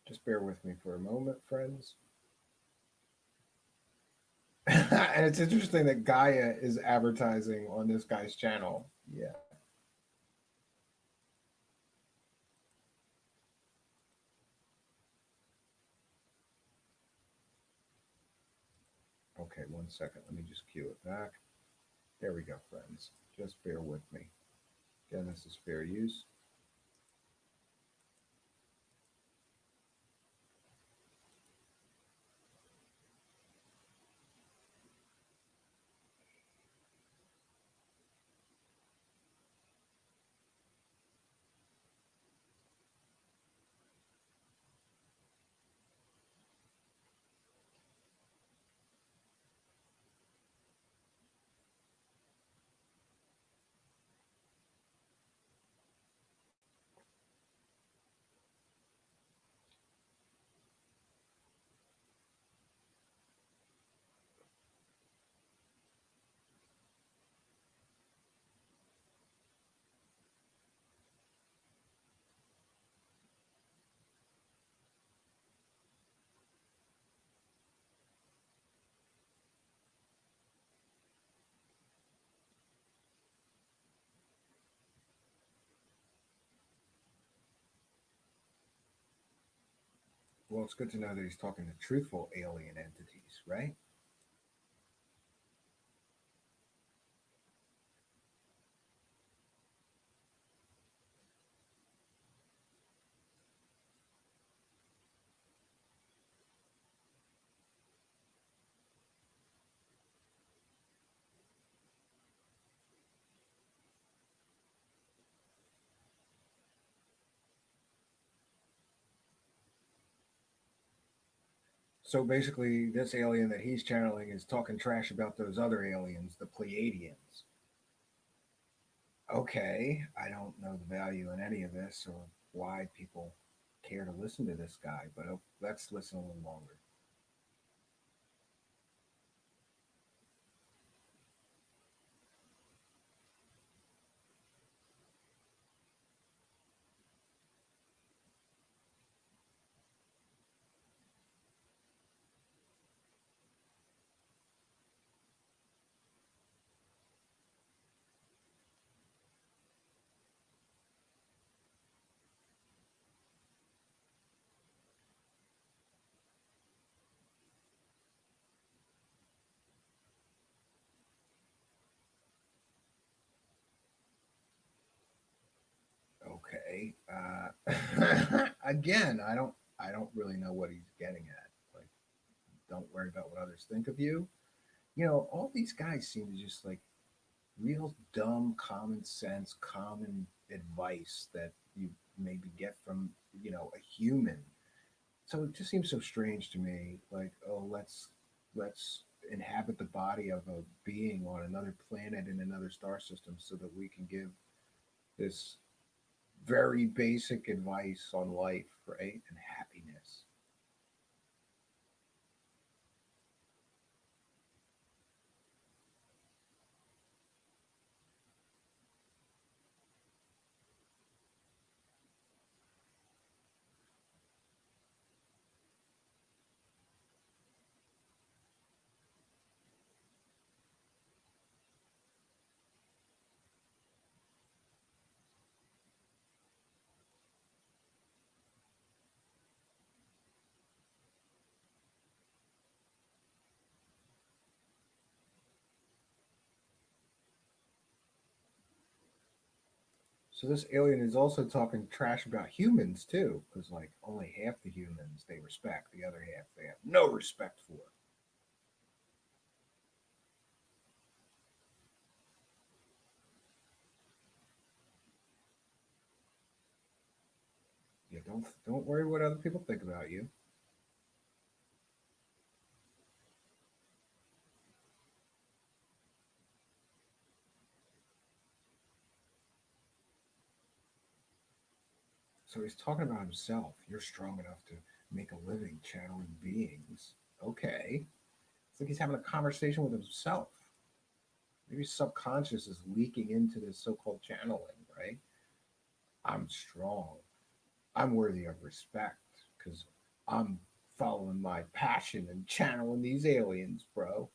Just bear with me for a moment, friends. And it's interesting that Gaia is advertising on this guy's channel. Yeah. Okay, 1 second. Let me just cue it back. There we go, friends. Just bear with me. Again, this is fair use. Well, it's good to know that he's talking to truthful alien entities, right? So basically, this alien that he's channeling is talking trash about those other aliens, the Pleiadians. Okay, I don't know the value in any of this or why people care to listen to this guy, but let's listen a little longer. Okay. Again, I don't really know what he's getting at. Like, don't worry about what others think of you. You know, all these guys seem to just like real dumb common sense, common advice that you maybe get from, you know, a human. So it just seems so strange to me. Like, oh, let's inhabit the body of a being on another planet in another star system so that we can give this very basic advice on life, right? And happiness. So this alien is also talking trash about humans too, because like only half the humans they respect, the other half they have no respect for. Yeah, don't worry what other people think about you. So he's talking about himself. You're strong enough to make a living channeling beings. Okay. It's like he's having a conversation with himself. Maybe subconscious is leaking into this so-called channeling, right? I'm strong. I'm worthy of respect because I'm following my passion and channeling these aliens, bro.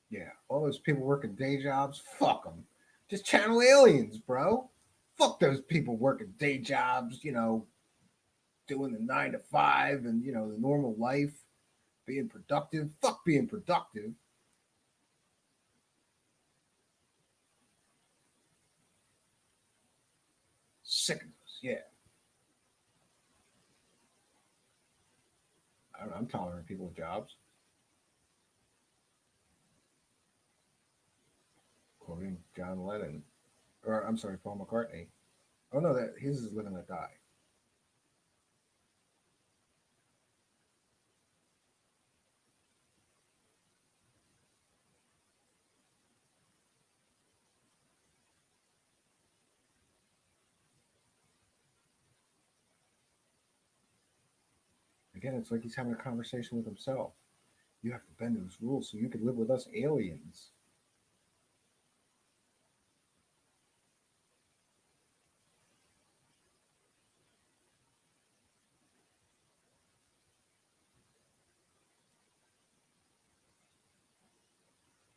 Yeah, all those people working day jobs, fuck them. Just channel aliens, bro. Fuck those people working day jobs, you know, doing the 9 to 5 and, you know, the normal life, being productive. Fuck being productive. Sick of those. Yeah. I don't know, I'm tolerating people with jobs, quoting John Lennon. Or, I'm sorry, Paul McCartney. Oh, no, that his is Live and Let Die. Again, it's like he's having a conversation with himself. You have to bend those rules so you can live with us aliens.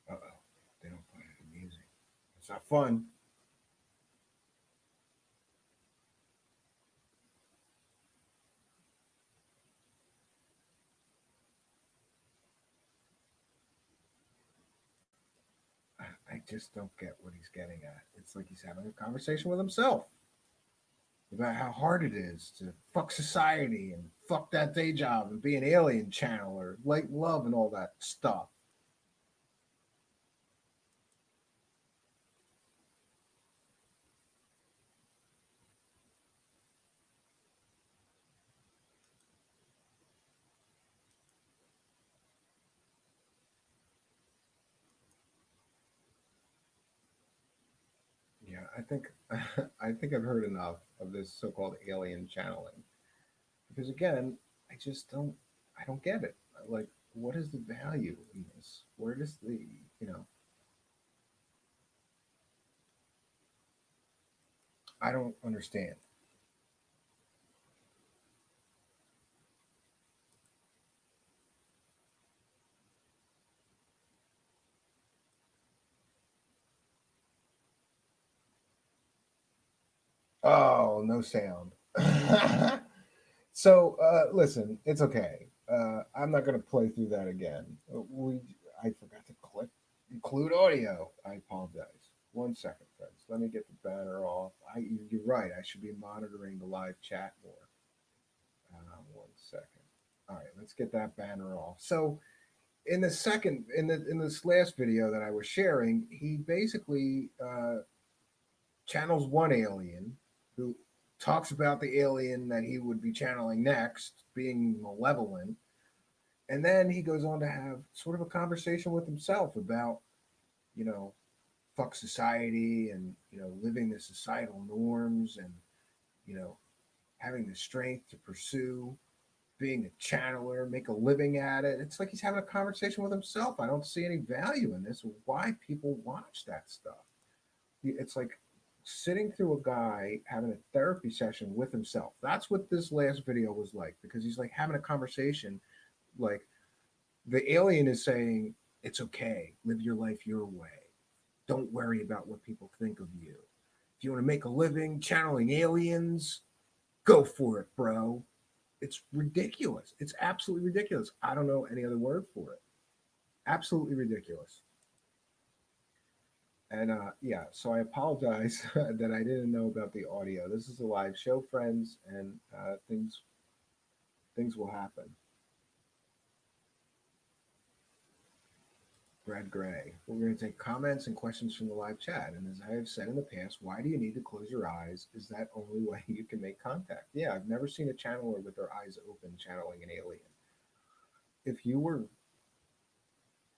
Uh oh. They don't find it amusing. It's not fun. I just don't get what he's getting at. It's like he's having a conversation with himself about how hard it is to fuck society and fuck that day job and be an alien channeler, like love and all that stuff. Yeah, I think I think I've heard enough of this so-called alien channeling because again, I don't get it. Like, what is the value in this? Where does the you know I don't understand. Oh, no sound. So listen, it's okay. I'm not going to play through that again. I forgot to click include audio. I apologize. 1 second, friends. Let me get the banner off. You're right. I should be monitoring the live chat more. 1 second. All right, let's get that banner off. So in the second, in this last video that I was sharing, he basically channels one alien who talks about the alien that he would be channeling next being malevolent. And then he goes on to have sort of a conversation with himself about, you know, fuck society and, living the societal norms and, having the strength to pursue being a channeler, make a living at it. It's like he's having a conversation with himself. I don't see any value in this. Why people watch that stuff? It's like sitting through a guy having a therapy session with himself. That's what this last video was like, because he's like having a conversation. Like the alien is saying, it's okay, live your life your way. Don't worry about what people think of you. If you want to make a living channeling aliens, go for it, bro. It's ridiculous. It's absolutely ridiculous. I don't know any other word for it. Absolutely ridiculous. And yeah, so I apologize that I didn't know about the audio. This is a live show, friends, and things will happen. Brad Gray. We're going to take comments and questions from the live chat. And as I have said in the past, why do you need to close your eyes? Is that only way you can make contact? Yeah, I've never seen a channeler with their eyes open channeling an alien. If you were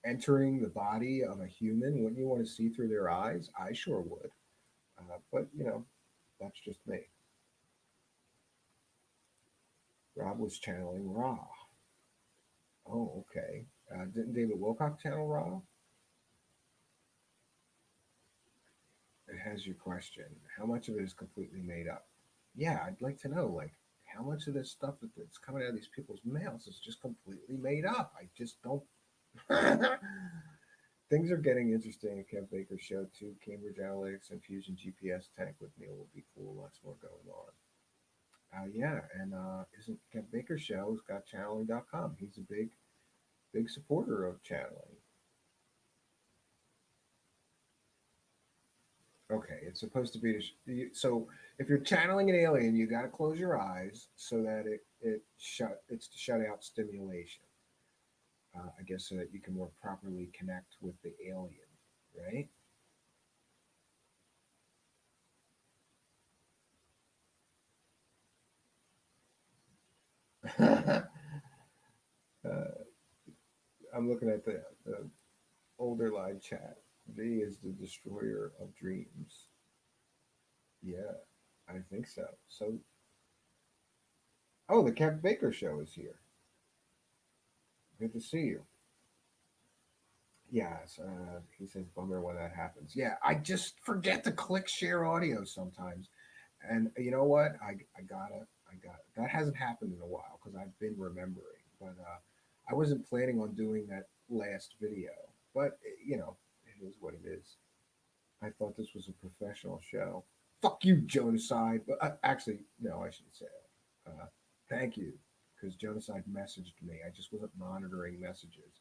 entering the body of a human, wouldn't you want to see through their eyes? I sure would. But, that's just me. Rob was channeling Ra. Oh, okay. Didn't David Wilcock channel Ra? It has your question. How much of it is completely made up? Yeah, I'd like to know, like, how much of this stuff that's coming out of these people's mouths is just completely made up? I just don't. Things are getting interesting. Kev Baker show too. Cambridge Analytics and Fusion GPS tank with Neil will be cool. Lots more going on. Yeah, and isn't Kev Baker show has got channeling.com. He's a big supporter of channeling. Okay, it's supposed to be so. If you're channeling an alien, you got to close your eyes so that it's to shut out stimulation. I guess so that you can more properly connect with the alien, right? I'm looking at the older live chat. V is the destroyer of dreams. Yeah, I think so. So, oh, the Kevin Baker show is here. Good to see you. Yes, he says, bummer when that happens. Yeah, I just forget to click share audio sometimes. And you know what? I got it. That hasn't happened in a while because I've been remembering. But I wasn't planning on doing that last video. But, it is what it is. I thought this was a professional show. Fuck you, Jonaside. But actually, no, I shouldn't say it. Thank you, because Jonaside messaged me. I just wasn't monitoring messages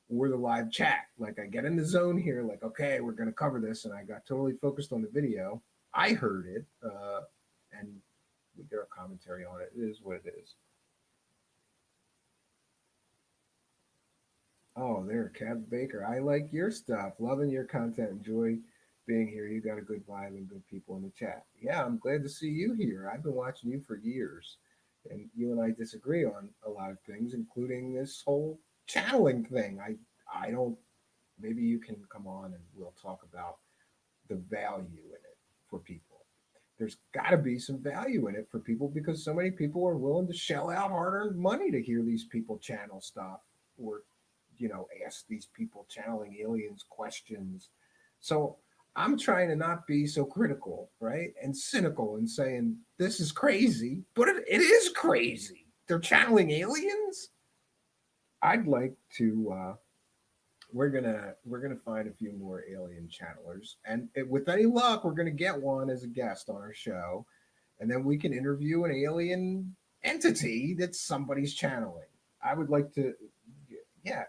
or the live chat. Like I get in the zone here, like, okay, we're going to cover this. And I got totally focused on the video. I heard it. And we get our commentary on it. It is what it is. Oh, there, Kev Baker. I like your stuff. Loving your content. Enjoy being here. You got a good vibe and good people in the chat. Yeah, I'm glad to see you here. I've been watching you for years. And you and I disagree on a lot of things, including this whole channeling thing. I don't, maybe you can come on and we'll talk about the value in it for people. There's got to be some value in it for people because so many people are willing to shell out hard-earned money to hear these people channel stuff or, ask these people channeling aliens questions. So I'm trying to not be so critical, right? And cynical and saying this is crazy, but it is crazy. They're channeling aliens. I'd like to we're gonna find a few more alien channelers, and with any luck, we're gonna get one as a guest on our show, and then we can interview an alien entity that somebody's channeling. I would like to, yeah.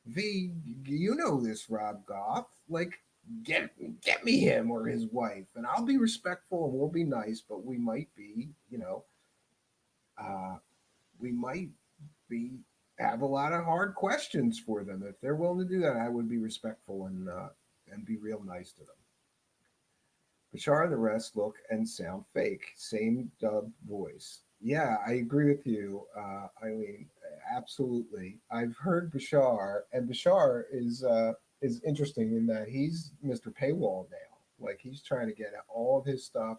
V, you know this Rob Goff. Like, get me him or his wife, and I'll be respectful and we'll be nice, but we might be, uh, we might be have a lot of hard questions for them. If they're willing to do that, I would be respectful and be real nice to them. Bashar and the rest look and sound fake. Same dubbed voice. Yeah, I agree with you, Eileen. Absolutely. I've heard Bashar, and Bashar is interesting in that he's Mr. Paywall now. Like he's trying to get all of his stuff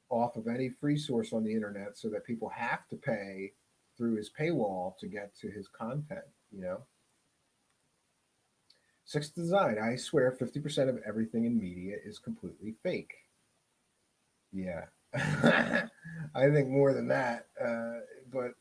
off of any free source on the internet, so that people have to pay through his paywall to get to his content. You know. Sixth design. I swear, 50% of everything in media is completely fake. Yeah. I think more than that. But,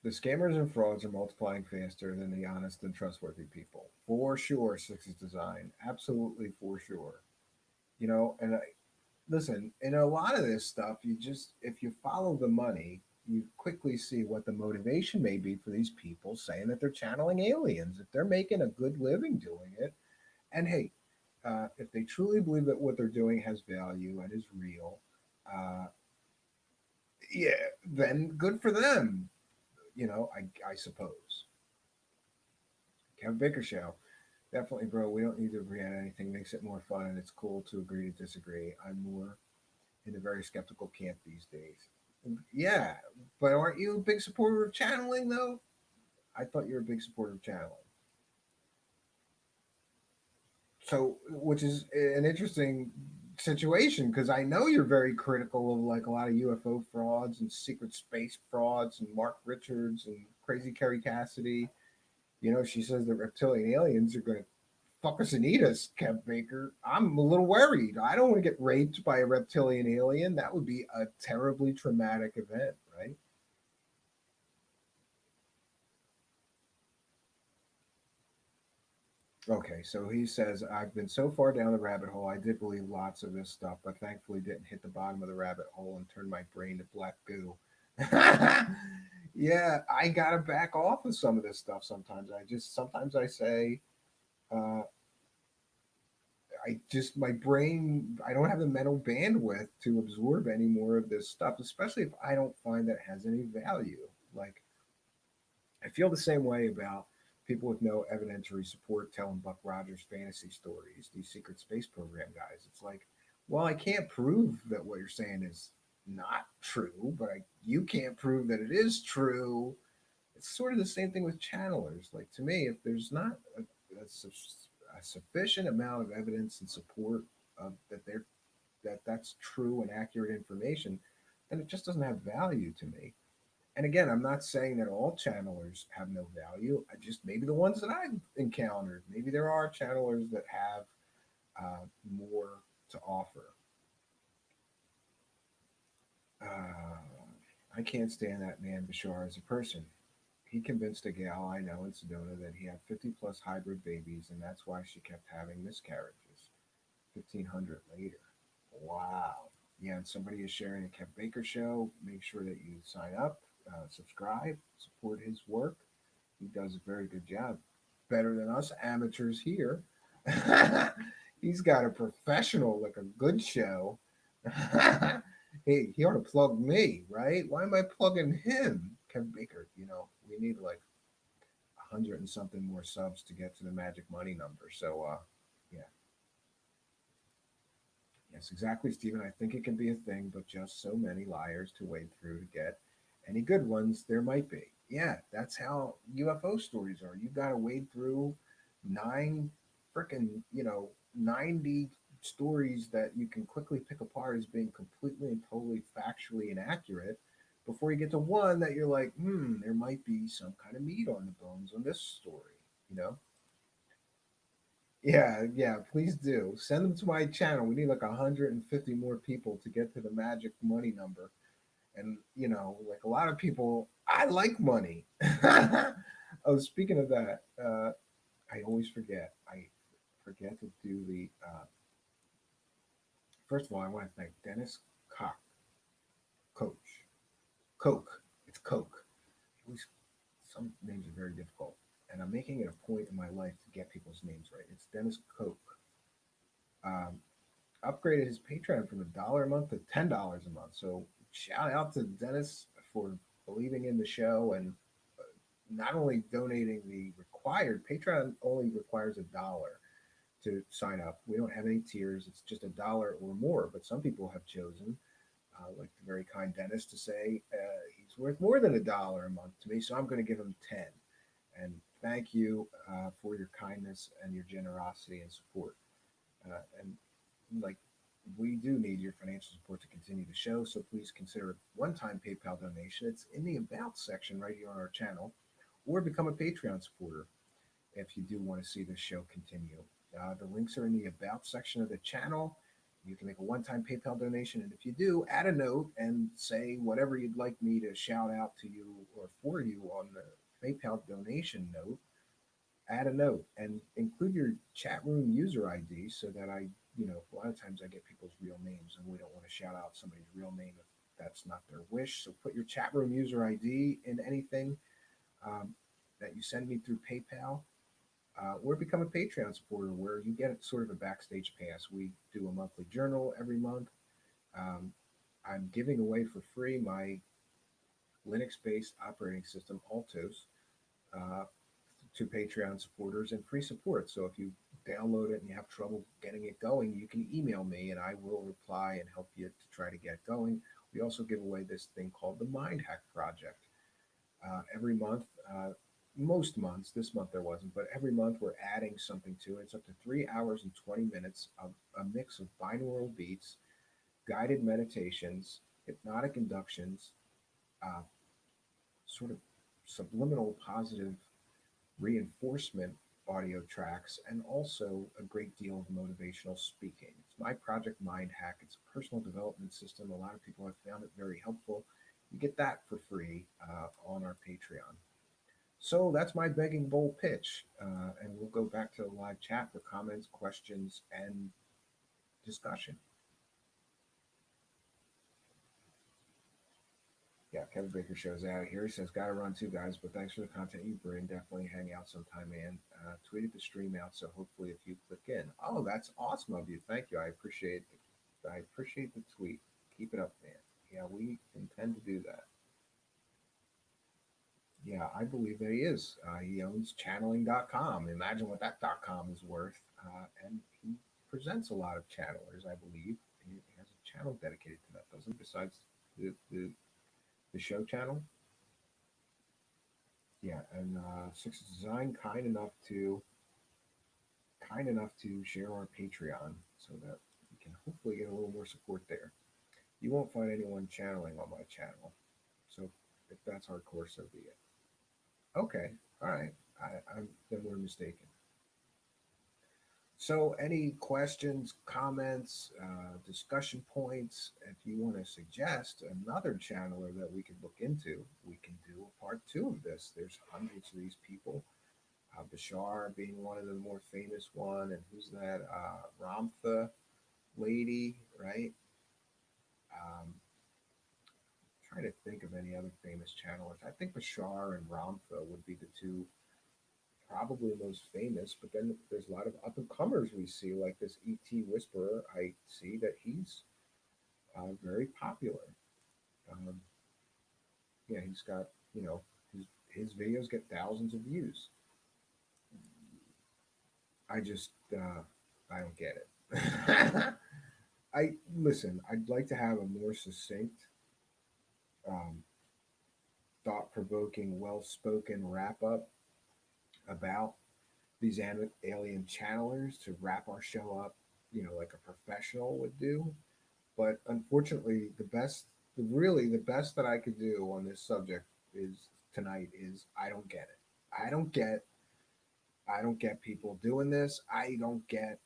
the scammers and frauds are multiplying faster than the honest and trustworthy people. For sure, Six's design. Absolutely for sure. And listen, in a lot of this stuff, if you follow the money, you quickly see what the motivation may be for these people saying that they're channeling aliens. If they're making a good living doing it, and hey, if they truly believe that what they're doing has value and is real, uh, yeah, then good for them. I suppose. Kevin Baker Show. Definitely, bro. We don't need to agree on anything. Makes it more fun, and it's cool to agree to disagree. I'm more in the very skeptical camp these days. Yeah, but aren't you a big supporter of channeling, though? I thought you were a big supporter of channeling. So, which is an interesting situation because I know you're very critical of like a lot of UFO frauds and secret space frauds and Mark Richards and crazy Kerry Cassidy. She says that reptilian aliens are going to fuck us and eat us, Kev Baker. I'm a little worried. I don't want to get raped by a reptilian alien. That would be a terribly traumatic event, right? Okay, so he says, I've been so far down the rabbit hole, I did believe lots of this stuff, but thankfully didn't hit the bottom of the rabbit hole and turn my brain to black goo. Yeah, I gotta back off of some of this stuff sometimes. Sometimes I say, uh, my brain, I don't have the mental bandwidth to absorb any more of this stuff, especially if I don't find that it has any value. Like, I feel the same way about people with no evidentiary support telling Buck Rogers fantasy stories, these secret space program guys. It's like, well, I can't prove that what you're saying is not true, but you can't prove that it is true. It's sort of the same thing with channelers. Like to me, if there's not a sufficient amount of evidence and support that's true and accurate information, then it just doesn't have value to me. And again, I'm not saying that all channelers have no value. I just maybe the ones that I've encountered, maybe there are channelers that have more to offer. I can't stand that man Bashar as a person. He convinced a gal I know in Sedona that he had 50 plus hybrid babies, and that's why she kept having miscarriages. 1,500 later. Wow. Yeah, and somebody is sharing a Kev Baker show. Make sure that you sign up, subscribe, support his work. He does a very good job. Better than us amateurs here. He's got a professional, like a good show. He ought to plug me, right? Why am I plugging him? Kevin Baker, we need like 100 and something more subs to get to the magic money number. So, yeah. Yes, exactly, Stephen. I think it can be a thing, but just so many liars to wade through to get any good ones there might be. Yeah, that's how UFO stories are. You got to wade through nine freaking, 90 stories that you can quickly pick apart as being completely and totally factually inaccurate before you get to one that you're like, there might be some kind of meat on the bones on this story, you know? Yeah, please do. Send them to my channel. We need like 150 more people to get to the magic money number. And, like a lot of people, I like money. Oh, speaking of that, I always forget. I forget to do the, first of all, I want to thank Dennis Cock, Coach. Coke. It's Coke. Always, some names are very difficult. And I'm making it a point in my life to get people's names right. It's Dennis Coke. Um, Upgraded his Patreon from $1 a month to $10 a month. So shout out to Dennis for believing in the show and not only donating the required. Patreon only requires $1 to sign up. We don't have any tiers. It's just $1 or more. But some people have chosen, like the very kind Dennis, to say he's worth more than $1 a month to me. So I'm going to give him 10. And thank you for your kindness and your generosity and support. And like, we do need your financial support to continue the show, so please consider a one-time PayPal donation. It's in the About section right here on our channel, or become a Patreon supporter if you do want to see this show continue. The links are in the About section of the channel. You can make a one-time PayPal donation, and if you do, add a note and say whatever you'd like me to shout out to you or for you on the PayPal donation note. Add a note and include your chat room user ID so that a lot of times I get people's real names and we don't want to shout out somebody's real name if that's not their wish. So put your chat room user ID in anything that you send me through PayPal, or become a Patreon supporter where you get sort of a backstage pass. We do a monthly journal every month. I'm giving away for free my Linux-based operating system, Altos, to Patreon supporters and free support. So if you download it and you have trouble getting it going, you can email me and I will reply and help you to try to get going. We also give away this thing called the Mind Hack Project. Every month, most months, this month there wasn't, but every month we're adding something to it. It's up to 3 hours and 20 minutes of a mix of binaural beats, guided meditations, hypnotic inductions, sort of subliminal positive reinforcement audio tracks, and also a great deal of motivational speaking. It's my project Mind Hack. It's a personal development system. A lot of people have found it very helpful. You get that for free on our Patreon. So that's my begging bowl pitch. And we'll go back to the live chat for comments, questions, and discussion. Yeah, Kevin Baker shows out of here. He says, got to run too, guys, but thanks for the content you bring. Definitely hang out sometime, man. Tweeted the stream out, so hopefully a few click in. Oh, that's awesome of you. Thank you. I appreciate the tweet. Keep it up, man. Yeah, we intend to do that. Yeah, I believe that he is. He owns channeling.com. Imagine what that .com is worth. And he presents a lot of channelers, I believe. He has a channel dedicated to that, doesn't he? Besides the show channel. Yeah, and Six Design kind enough to share our Patreon so that we can hopefully get a little more support there. You won't find anyone channeling on my channel, so if that's hardcore, so be it. Okay, all right, then we're mistaken. So any questions, comments, discussion points, if you want to suggest another channeler that we could look into, we can do a part 2 of this. There's hundreds of these people. Bashar being one of the more famous one, and who's that? Ramtha lady, right? Trying to think of any other famous channelers. I think Bashar and Ramtha would be the two probably most famous, but then there's a lot of up and comers we see, like this ET Whisperer. I see that he's very popular. Yeah, he's got, his videos get thousands of views. I just, I don't get it. Listen, I'd like to have a more succinct, thought-provoking, well-spoken wrap-up about these alien channelers to wrap our show up, like a professional would do. But unfortunately, the best really the best that I could do on this subject is tonight is I don't get it. I don't get I don't get people doing this. I don't get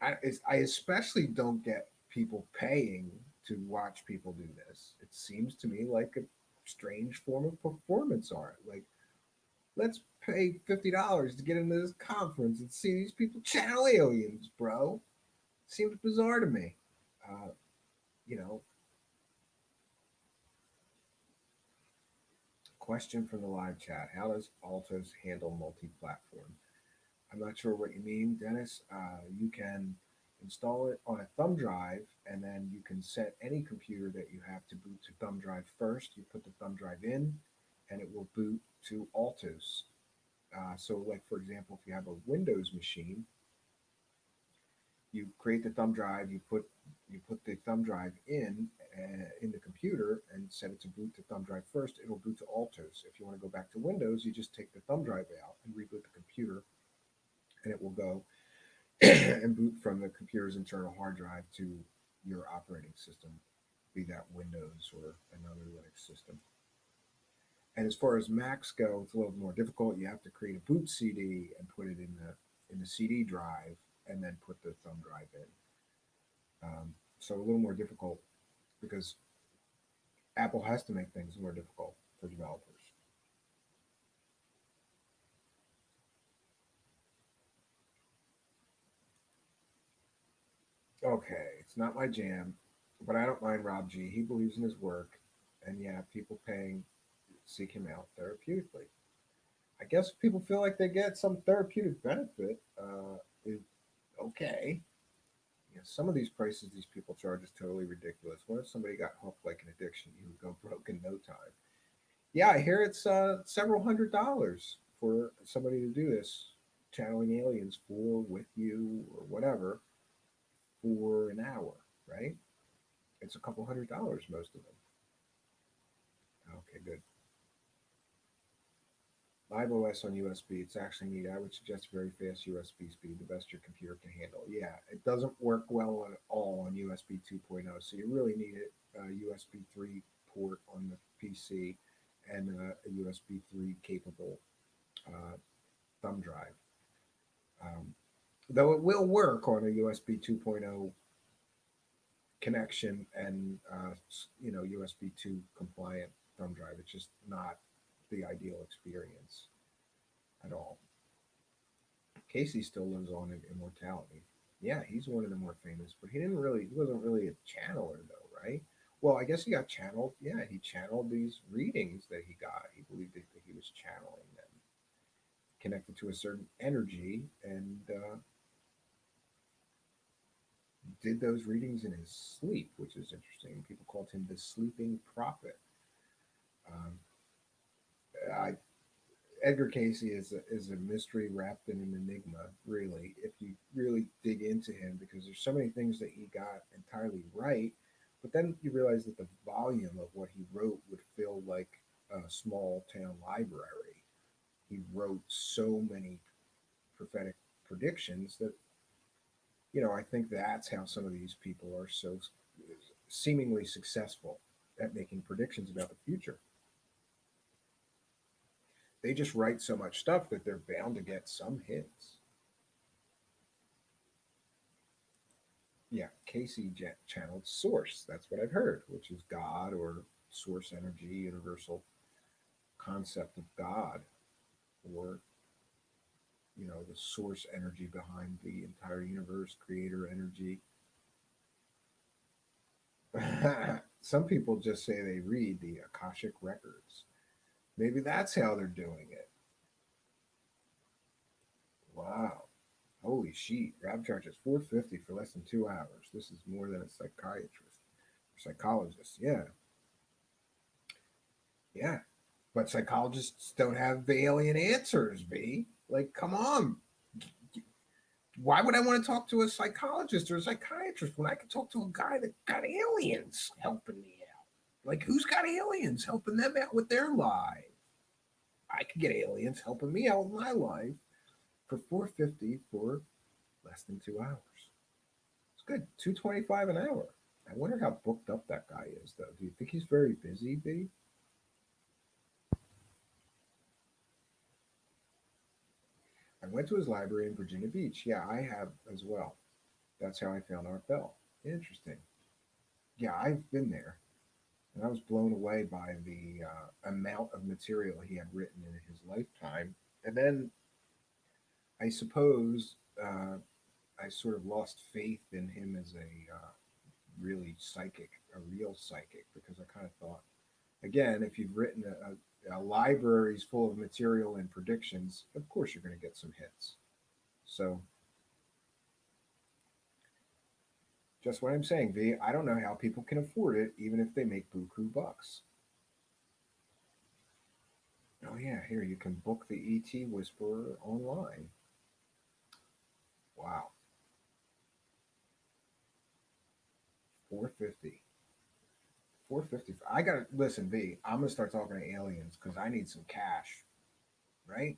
I especially don't get people paying to watch people do this. It seems to me like a strange form of performance art. Like, let's pay $50 to get into this conference and see these people channel aliens, bro. Seems bizarre to me. Uh, you know, question from the live chat: how does Altos handle multi-platform? I'm not sure what you mean, Dennis. You can install it on a thumb drive, and then you can set any computer that you have to boot to thumb drive first. You put the thumb drive in, and it will boot to Altos. So, like for example, if you have a Windows machine, you create the thumb drive. You put the thumb drive in the computer and set it to boot to thumb drive first. It'll boot to Altos. If you want to go back to Windows, you just take the thumb drive out and reboot the computer, and it will go and boot from the computer's internal hard drive to your operating system, be that Windows or another Linux system. And as far as Macs go, it's a little more difficult. You have to create a boot CD and put it in the CD drive, and then put the thumb drive in. So a little more difficult because Apple has to make things more difficult for developers. Okay, it's not my jam, but I don't mind Rob G. He believes in his work, and yeah, people paying seek him out therapeutically. I guess if people feel like they get some therapeutic benefit, is okay. You know, some of these prices these people charge is totally ridiculous. What if somebody got hooked like an addiction? You would go broke in no time. Yeah, I hear it's several $100s for somebody to do this, channeling aliens for with you or whatever for an hour, right? It's a couple $100, most of them. Okay, good. Live OS on USB, it's actually neat. I would suggest very fast USB speed, the best your computer can handle. Yeah, it doesn't work well at all on USB 2.0, so you really need a USB 3 port on the PC and a USB 3 capable thumb drive. Though it will work on a USB 2.0 connection and USB 2 compliant thumb drive. It's just not the ideal experience at all. Casey still lives on in immortality. Yeah, he's one of the more famous, but he wasn't really a channeler though, right? Well, I guess he got channeled. Yeah, he channeled these readings that he got. He believed that he was channeling them, connected to a certain energy, and did those readings in his sleep, which is interesting. People called him the sleeping prophet. Um, Edgar Casey is a mystery wrapped in an enigma, really, if you really dig into him, because there's so many things that he got entirely right, but then you realize that the volume of what he wrote would feel like a small town library. He wrote so many prophetic predictions that, I think that's how some of these people are so seemingly successful at making predictions about the future. They just write so much stuff that they're bound to get some hits. Yeah, Casey channeled source. That's what I've heard, which is God or source energy, universal concept of God, or the source energy behind the entire universe, creator energy. Some people just say they read the Akashic records. Maybe that's how they're doing it. Wow. Holy sheet. Rab charges $450 for less than 2 hours. This is more than a psychiatrist or psychologist. Yeah. Yeah. But psychologists don't have the alien answers, B. Like, come on. Why would I want to talk to a psychologist or a psychiatrist when I could talk to a guy that got aliens helping me out? Like, who's got aliens helping them out with their life? I could get aliens helping me out with my life for $450 for less than 2 hours. It's good. $225 an hour. I wonder how booked up that guy is, though. Do you think he's very busy, B? I went to his library in Virginia Beach. Yeah, I have as well. That's how I found Art Bell. Interesting. Yeah, I've been there, and I was blown away by the amount of material he had written in his lifetime. And then I suppose I sort of lost faith in him as a really psychic, a real psychic, because I kind of thought, again, if you've written a library's full of material and predictions, of course you're going to get some hits. So, just what I'm saying, V, I don't know how people can afford it, even if they make buku bucks. Oh yeah, here you can book the ET Whisperer online. Wow, 450. 450. I gotta listen, V. I'm gonna start talking to aliens because I need some cash, right?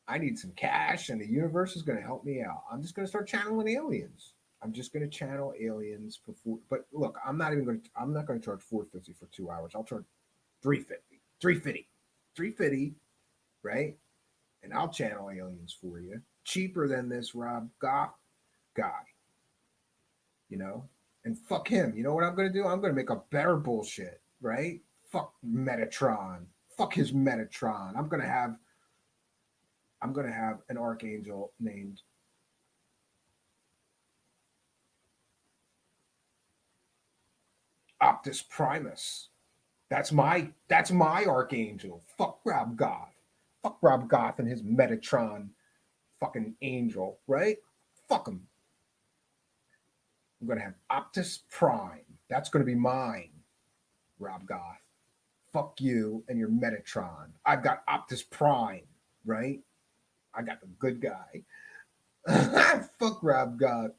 I need some cash, and the universe is gonna help me out. I'm just gonna start channeling aliens. I'm just gonna channel aliens for four. But look, I'm not even gonna. I'm not gonna charge 450 for 2 hours. I'll charge 350, 350, 350, right? And I'll channel aliens for you cheaper than this Rob Goff guy, you know. And fuck him. You know what I'm gonna do? I'm gonna make a better bullshit, right? Fuck Metatron. Fuck his Metatron. I'm gonna have an archangel named Optus Primus. That's my archangel. Fuck Rob Goth. Fuck Rob Goth and his Metatron fucking angel, right? Fuck him. I'm gonna have Optus Prime. That's gonna be mine, Rob Goth. Fuck you and your Metatron. I've got Optus Prime, right? I got the good guy. Fuck Rob Goth.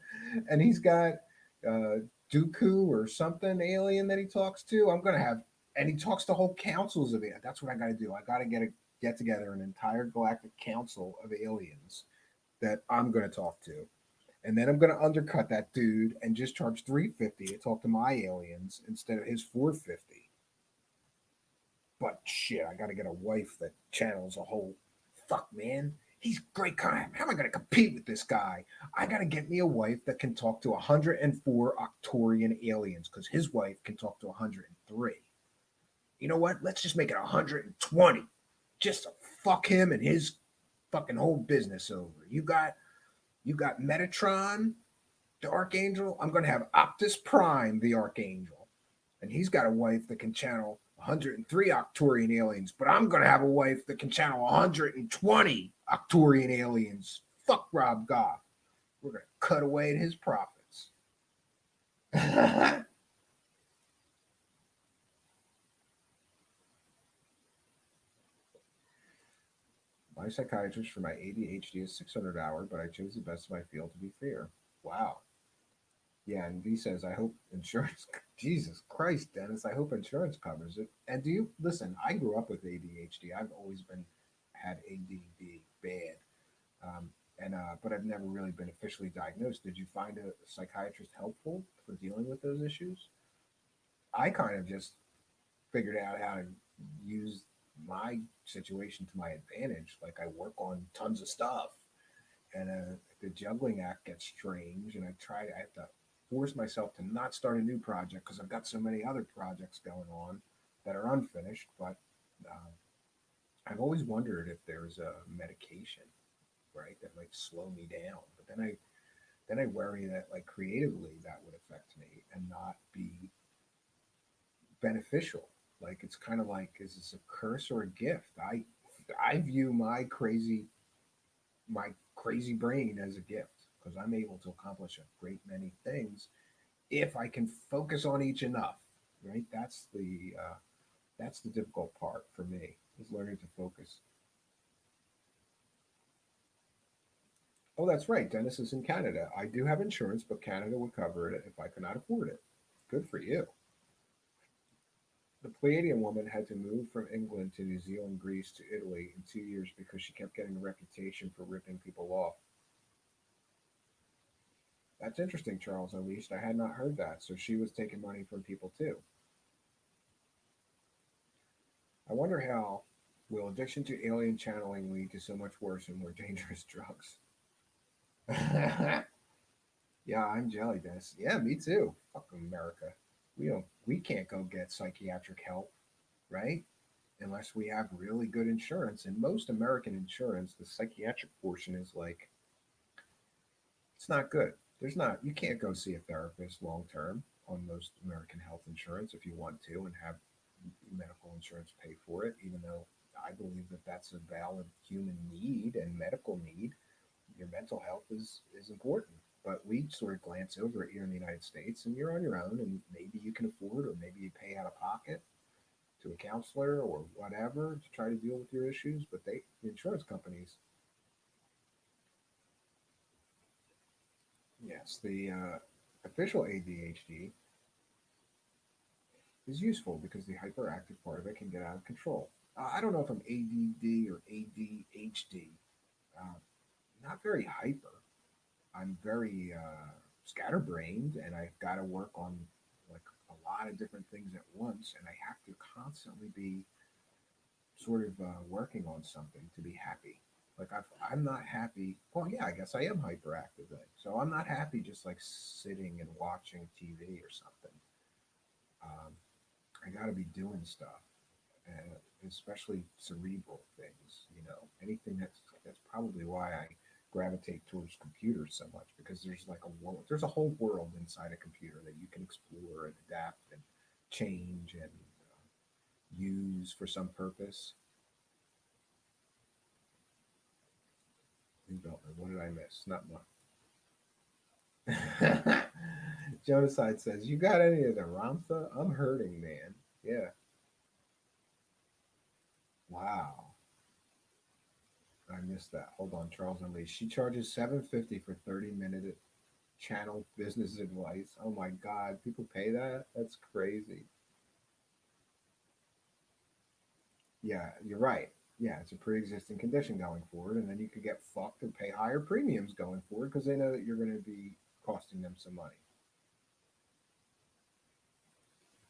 And he's got uh, Dooku or something alien that he talks to. I'm gonna have, and he talks to whole councils of it. That's what I got to do. I got to get together an entire galactic council of aliens that I'm gonna talk to, and then I'm gonna undercut that dude and just charge 350 to talk to my aliens instead of his 450. But shit, I got to get a wife that channels a whole. Fuck, man. He's great. How am I going to compete with this guy? I got to get me a wife that can talk to 104 Octorian aliens because his wife can talk to 103. You know what? Let's just make it 120 just to fuck him and his fucking whole business over. You got Metatron, the Archangel. I'm going to have Optus Prime, the Archangel. And he's got a wife that can channel 103 Octorian aliens, but I'm going to have a wife that can channel 120 Octorian aliens. Fuck Rob Goff. We're going to cut away at his profits. My psychiatrist for my ADHD is 600 hour, but I chose the best of my field to be fair. Wow. Yeah, and V says, I hope insurance. Jesus Christ, Dennis, I hope insurance covers it. And do you listen? I grew up with ADHD. I've always had ADD bad, and but I've never really been officially diagnosed. Did you find a psychiatrist helpful for dealing with those issues? I kind of just figured out how to use my situation to my advantage. Like I work on tons of stuff, and the juggling act gets strange, and I have to force myself to not start a new project because I've got so many other projects going on that are unfinished. But uh, I've always wondered if there's a medication, right, that might slow me down. But then I worry that like creatively that would affect me and not be beneficial. Like it's kind of like, is this a curse or a gift? I view my crazy brain as a gift because I'm able to accomplish a great many things if I can focus on each enough. Right? That's the difficult part for me is learning to focus. Oh, that's right. Dennis is in Canada. I do have insurance, but Canada would cover it if I could not afford it. Good for you. The Pleiadian woman had to move from England to New Zealand, Greece to Italy in 2 years because she kept getting a reputation for ripping people off. That's interesting, Charles Unleashed. I had not heard that. So she was taking money from people too. I wonder how will addiction to alien channeling lead to so much worse and more dangerous drugs? Yeah, I'm jelly, Dennis. Yeah, me too. Fuck America. We can't go get psychiatric help, right? Unless we have really good insurance. And most American insurance, the psychiatric portion is like it's not good. You can't go see a therapist long term on most American health insurance if you want to and have medical insurance pay for it, even though I believe that that's a valid human need and medical need. Your mental health is important. But we sort of glance over it here in the United States, and you're on your own, and maybe you can afford, or maybe you pay out of pocket to a counselor or whatever to try to deal with your issues. But the insurance companies, yes, the official ADHD is useful because the hyperactive part of it can get out of control. I don't know if I'm ADD or ADHD. Uh, Not very hyper. I'm very scatterbrained, and I've got to work on like a lot of different things at once, and I have to constantly be sort of working on something to be happy. Like I'm not happy. Well, yeah, I guess I am hyperactive then. So I'm not happy just like sitting and watching TV or something. Um, I got to be doing stuff, and especially cerebral things. Anything that's probably why I gravitate towards computers so much because there's like there's a whole world inside a computer that you can explore and adapt and change and use for some purpose. What did I miss? Not much. Jonaside says, "You got any of the Ramtha? I'm hurting, man." Yeah. Wow. I missed that. Hold on, Charles Unleashed. She charges $7.50 for 30-minute channel business advice. Oh my God, people pay that? That's crazy. Yeah, you're right. Yeah, it's a pre-existing condition going forward, and then you could get fucked and pay higher premiums going forward because they know that you're going to be costing them some money.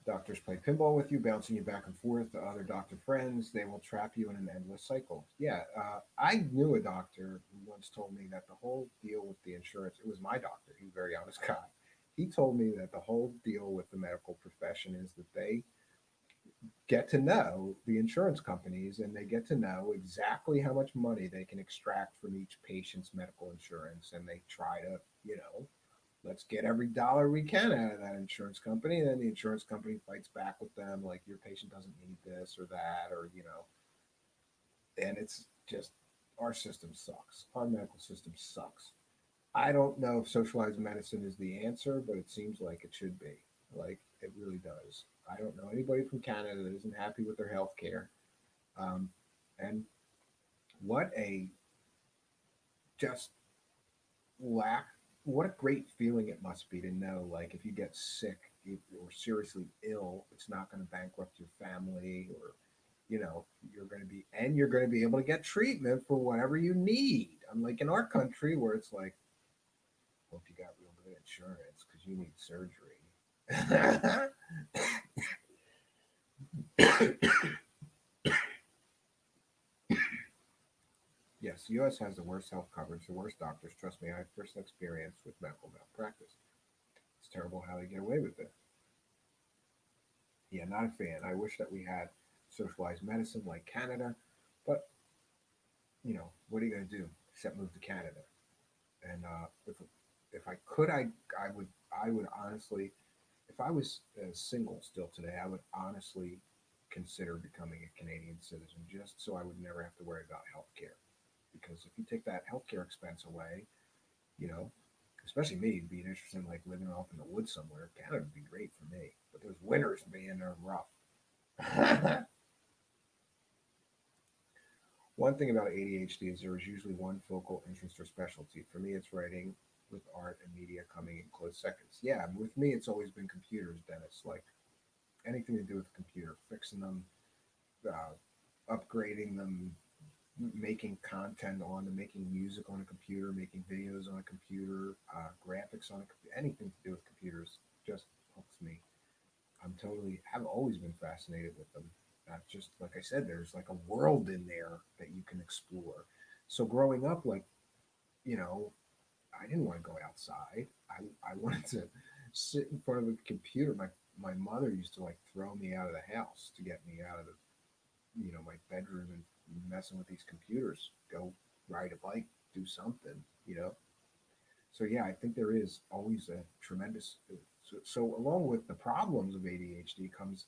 Doctors play pinball with you, bouncing you back and forth to other doctor friends. They will trap you in an endless cycle. Yeah, I knew a doctor who once told me that the whole deal with the insurance, it was my doctor, he's a very honest guy. He told me that the whole deal with the medical profession is that they get to know the insurance companies and they get to know exactly how much money they can extract from each patient's medical insurance. And they try to, let's get every dollar we can out of that insurance company. And then the insurance company fights back with them, like your patient doesn't need this or that, and it's just our system sucks. Our medical system sucks. I don't know if socialized medicine is the answer, but it seems like it should be. Like it really does. I don't know anybody from Canada that isn't happy with their health care. And what a just lack, what a great feeling it must be to know, like, if you get sick or seriously ill, it's not going to bankrupt your family or, you're going to be able to get treatment for whatever you need. Unlike in our country where it's like, hope you got real good insurance because you need surgery. Yes, the U.S. has the worst health coverage, the worst doctors. Trust me, I have personal experience with medical malpractice. It's terrible how they get away with it. Yeah, not a fan. I wish that we had socialized medicine like Canada, but what are you going to do except move to Canada? And if I could, I would honestly, if I was single still today, I would honestly consider becoming a Canadian citizen just so I would never have to worry about health care. Because if you take that healthcare expense away, you know, especially me being interested in like living off in the woods somewhere, Canada would be great for me. But those winters, man, they're rough. One thing about ADHD is there is usually one focal interest or specialty. For me, it's writing with art and media coming in close seconds. Yeah, with me, it's always been computers, Dennis. Like anything to do with the computer, fixing them, upgrading them, making content on, making music on a computer, making videos on a computer, graphics on a computer, anything to do with computers just hooks me. I've always been fascinated with them. Not just, like I said, there's like a world in there that you can explore. So growing up, like, you know, I didn't want to go outside. I wanted to sit in front of a computer. My mother used to like throw me out of the house to get me out of my bedroom and messing with these computers. Go ride a bike, do something. So yeah, I think there is always a tremendous. So along with the problems of ADHD comes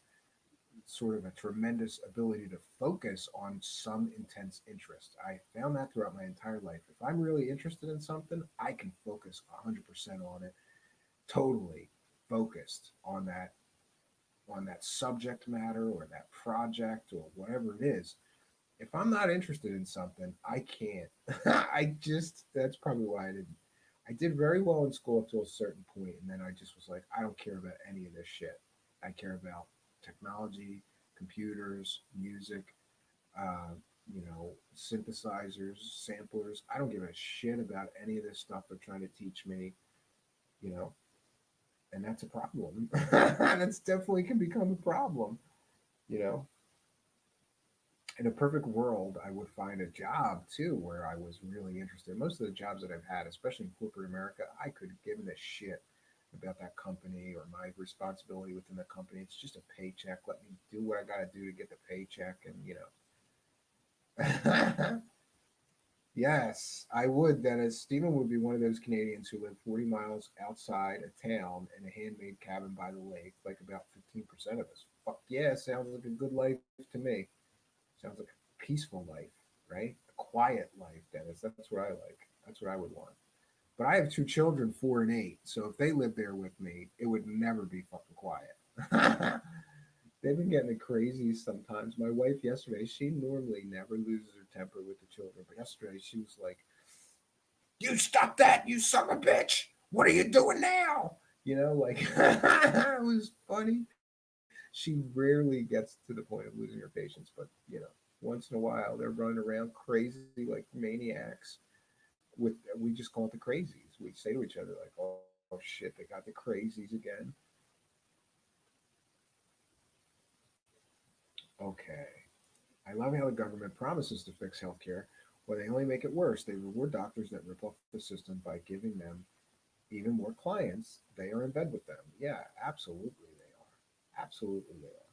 sort of a tremendous ability to focus on some intense interest. I found that throughout my entire life. If I'm really interested in something, I can focus 100% on it, totally focused on that subject matter or that project or whatever it is. If I'm not interested in something, I can't. That's probably why I did very well in school up to a certain point, and then I just was like, I don't care about any of this shit. I care about technology, computers, music, uh, synthesizers, samplers. I don't give a shit about any of this stuff they're trying to teach me, you know, and that's a problem. That's definitely can become a problem, you know. In a perfect world, I would find a job too where I was really interested. Most of the jobs that I've had, especially in corporate America, I could have given a shit about that company or my responsibility within the company. It's just a paycheck. Let me do what I got to do to get the paycheck, and Yes, I would. Dennis. Stephen would be one of those Canadians who live 40 miles outside a town in a handmade cabin by the lake, like about 15% of us. Fuck yeah, sounds like a good life to me. Sounds like a peaceful life, right? A quiet life, Dennis. That's what I like. That's what I would want. But I have two children, 4 and 8. So if they lived there with me, it would never be fucking quiet. They've been getting crazy sometimes. My wife yesterday, she normally never loses her temper with the children, but yesterday she was like, "You stop that, you son of a bitch! What are you doing now?" Like it was funny. She rarely gets to the point of losing her patience, but once in a while they're running around crazy like maniacs. We just call it the crazies. We say to each other like, "Oh shit, they got the crazies again." Okay. I love how the government promises to fix healthcare when they only make it worse. They reward doctors that rip off the system by giving them even more clients. They are in bed with them. Yeah, absolutely they are. Absolutely they are.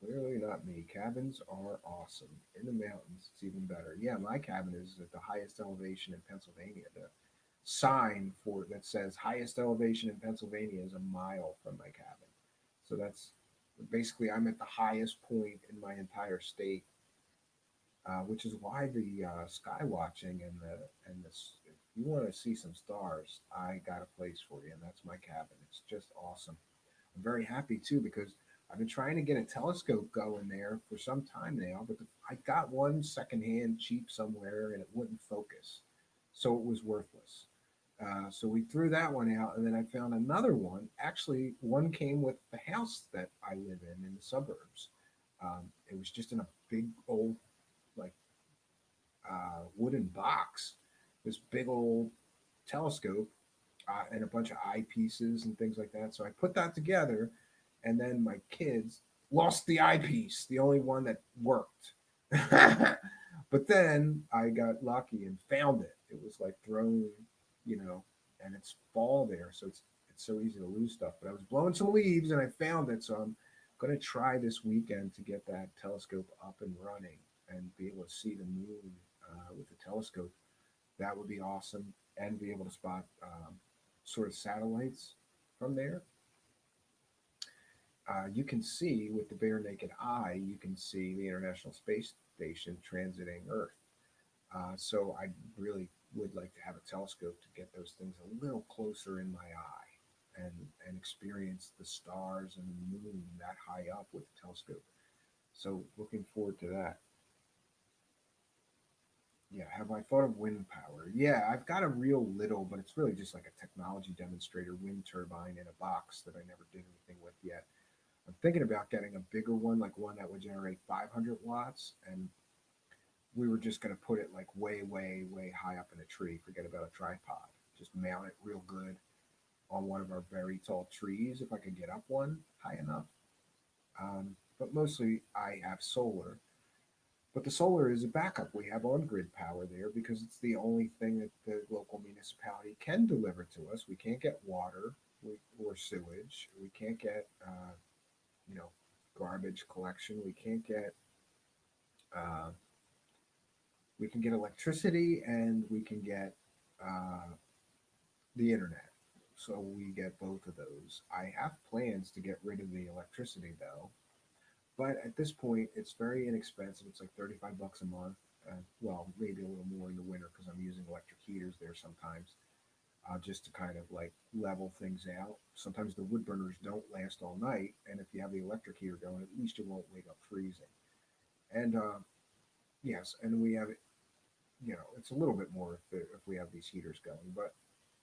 Clearly not me. Cabins are awesome. In the mountains, it's even better. Yeah, my cabin is at the highest elevation in Pennsylvania. The sign for that says highest elevation in Pennsylvania is a mile from my cabin. So that's basically I'm at the highest point in my entire state, which is why the sky watching and this. If you want to see some stars, I got a place for you, and that's my cabin. It's just awesome. I'm very happy too because I've been trying to get a telescope going there for some time now, but I got one secondhand cheap somewhere and it wouldn't focus, so it was worthless. So we threw that one out, and then I found another one. Actually, one came with the house that I live in the suburbs. It was just in a big old like wooden box. This big old telescope and a bunch of eyepieces and things like that. So I put that together, and then my kids lost the eyepiece, the only one that worked. But then I got lucky and found it. It was like thrown, you know, and it's fall there, so it's so easy to lose stuff. But I was blowing some leaves and I found it, so I'm going to try this weekend to get that telescope up and running and be able to see the moon with the telescope. That would be awesome, and be able to spot sort of satellites from there. You can see with the bare naked eye, you can see the International Space Station transiting Earth. So I really would like to have a telescope to get those things a little closer in my eye and experience the stars and the moon that high up with the telescope. So looking forward to that. Yeah, have I thought of wind power? Yeah, I've got a real little, but it's really just like a technology demonstrator wind turbine in a box that I never did anything with yet. I'm thinking about getting a bigger one, like one that would generate 500 watts, and we were just going to put it like way, way, way high up in a tree. Forget about a tripod. Just mount it real good on one of our very tall trees if I could get up one high enough. But mostly I have solar. But the solar is a backup. We have on grid power there because it's the only thing that the local municipality can deliver to us. We can't get water or sewage. We can't get, you know, garbage collection. Uh, we can get electricity and we can get uh, the internet. So we get both of those. I have plans to get rid of the electricity though, but at this point it's very inexpensive. It's like 35 bucks a month. Well, maybe a little more in the winter because I'm using electric heaters there sometimes, just to kind of like level things out. Sometimes the wood burners don't last all night, and if you have the electric heater going, at least you won't wake up freezing. And yes, and we have, it's a little bit more if we have these heaters going, but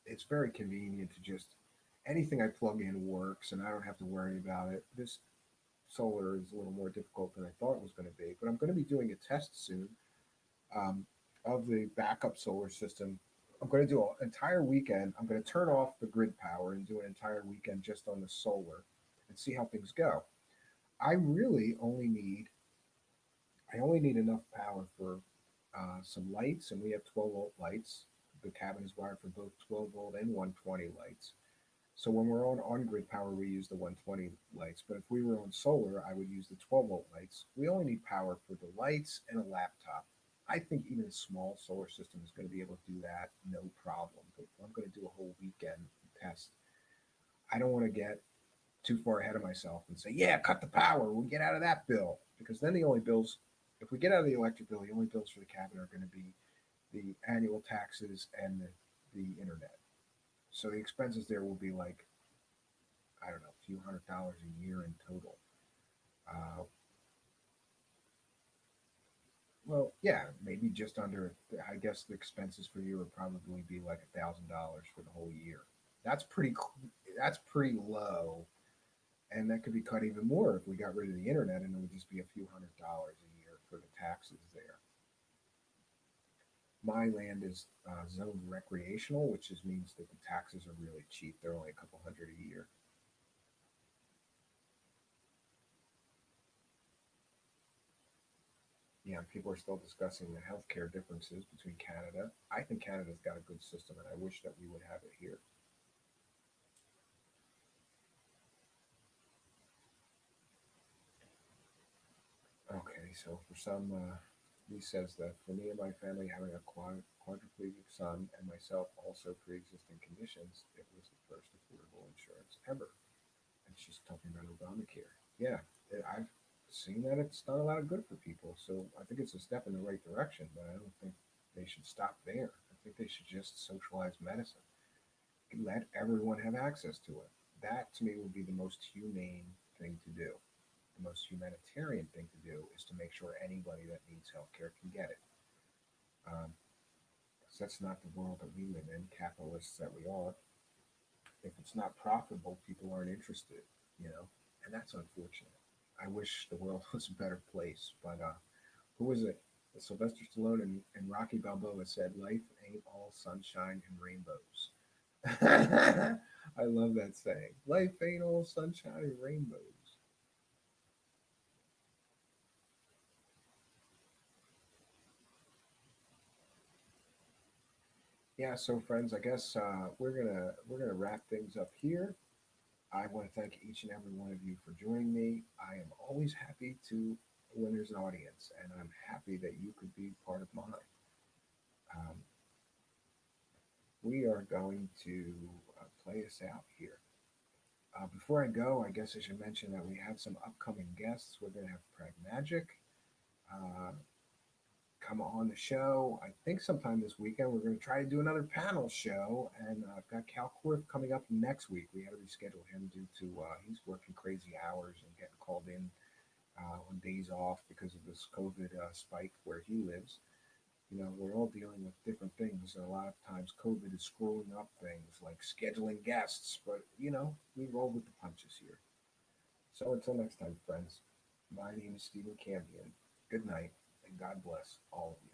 it's very convenient to just anything I plug in works, and I don't have to worry about it. This solar is a little more difficult than I thought it was going to be, but I'm going to be doing a test soon, um, of the backup solar system. I'm going to do an entire weekend. I'm going to turn off the grid power and do an entire weekend just on the solar and see how things go. I really only need I only need enough power for some lights, and we have 12-volt lights. The cabin is wired for both 12-volt and 120 lights. So when we're on grid power, we use the 120 lights. But if we were on solar, I would use the 12-volt lights. We only need power for the lights and a laptop. I think even a small solar system is going to be able to do that no problem. But if I'm going to do a whole weekend test, I don't want to get too far ahead of myself and say, yeah, cut the power. We'll get out of that bill. Because then the only bills, if we get out of the electric bill, the only bills for the cabin are going to be the annual taxes and the internet. So the expenses there will be like, I don't know, a few $100 a year in total. Uh, well, yeah, maybe just under. I guess the expenses for you would probably be like $1,000 for the whole year. That's pretty. That's pretty low, and that could be cut even more if we got rid of the internet, and it would just be a few $100 a year for the taxes there. My land is zoned recreational, which just means that the taxes are really cheap. They're only a couple hundred a year. Yeah, people are still discussing the healthcare differences between Canada. I think Canada's got a good system, and I wish that we would have it here. Okay, so for some, he says that for me and my family, having a quadriplegic son and myself also pre-existing conditions, it was the first affordable insurance ever. And she's talking about Obamacare. Yeah, I've seen that it's done a lot of good for people. So I think it's a step in the right direction, but I don't think they should stop there. I think they should just socialize medicine. Let everyone have access to it. That to me would be the most humane thing to do. The most humanitarian thing to do is to make sure anybody that needs healthcare can get it. Um, 'Cause that's not the world that we live in, capitalists that we are. If it's not profitable, people aren't interested, you know, and that's unfortunate. I wish the world was a better place, but who was it? Sylvester Stallone and Rocky Balboa said, "Life ain't all sunshine and rainbows." I love that saying. Life ain't all sunshine and rainbows. Yeah, so friends, I guess we're gonna wrap things up here. I want to thank each and every one of you for joining me. I am always happy to when there's an audience, and I'm happy that you could be part of mine. Um, we are going to play us out here. Before I go, I guess I should mention that we have some upcoming guests. We're going to have Prag Magic uh, come on the show. I think sometime this weekend we're going to try to do another panel show, and I've got Cal Korth coming up next week. We had to reschedule him due to he's working crazy hours and getting called in on days off because of this COVID spike where he lives. You know, we're all dealing with different things. And a lot of times COVID is screwing up things like scheduling guests, but, you know, we roll with the punches here. So until next time, friends, my name is Stephen Campion. Good night, and God bless all of you.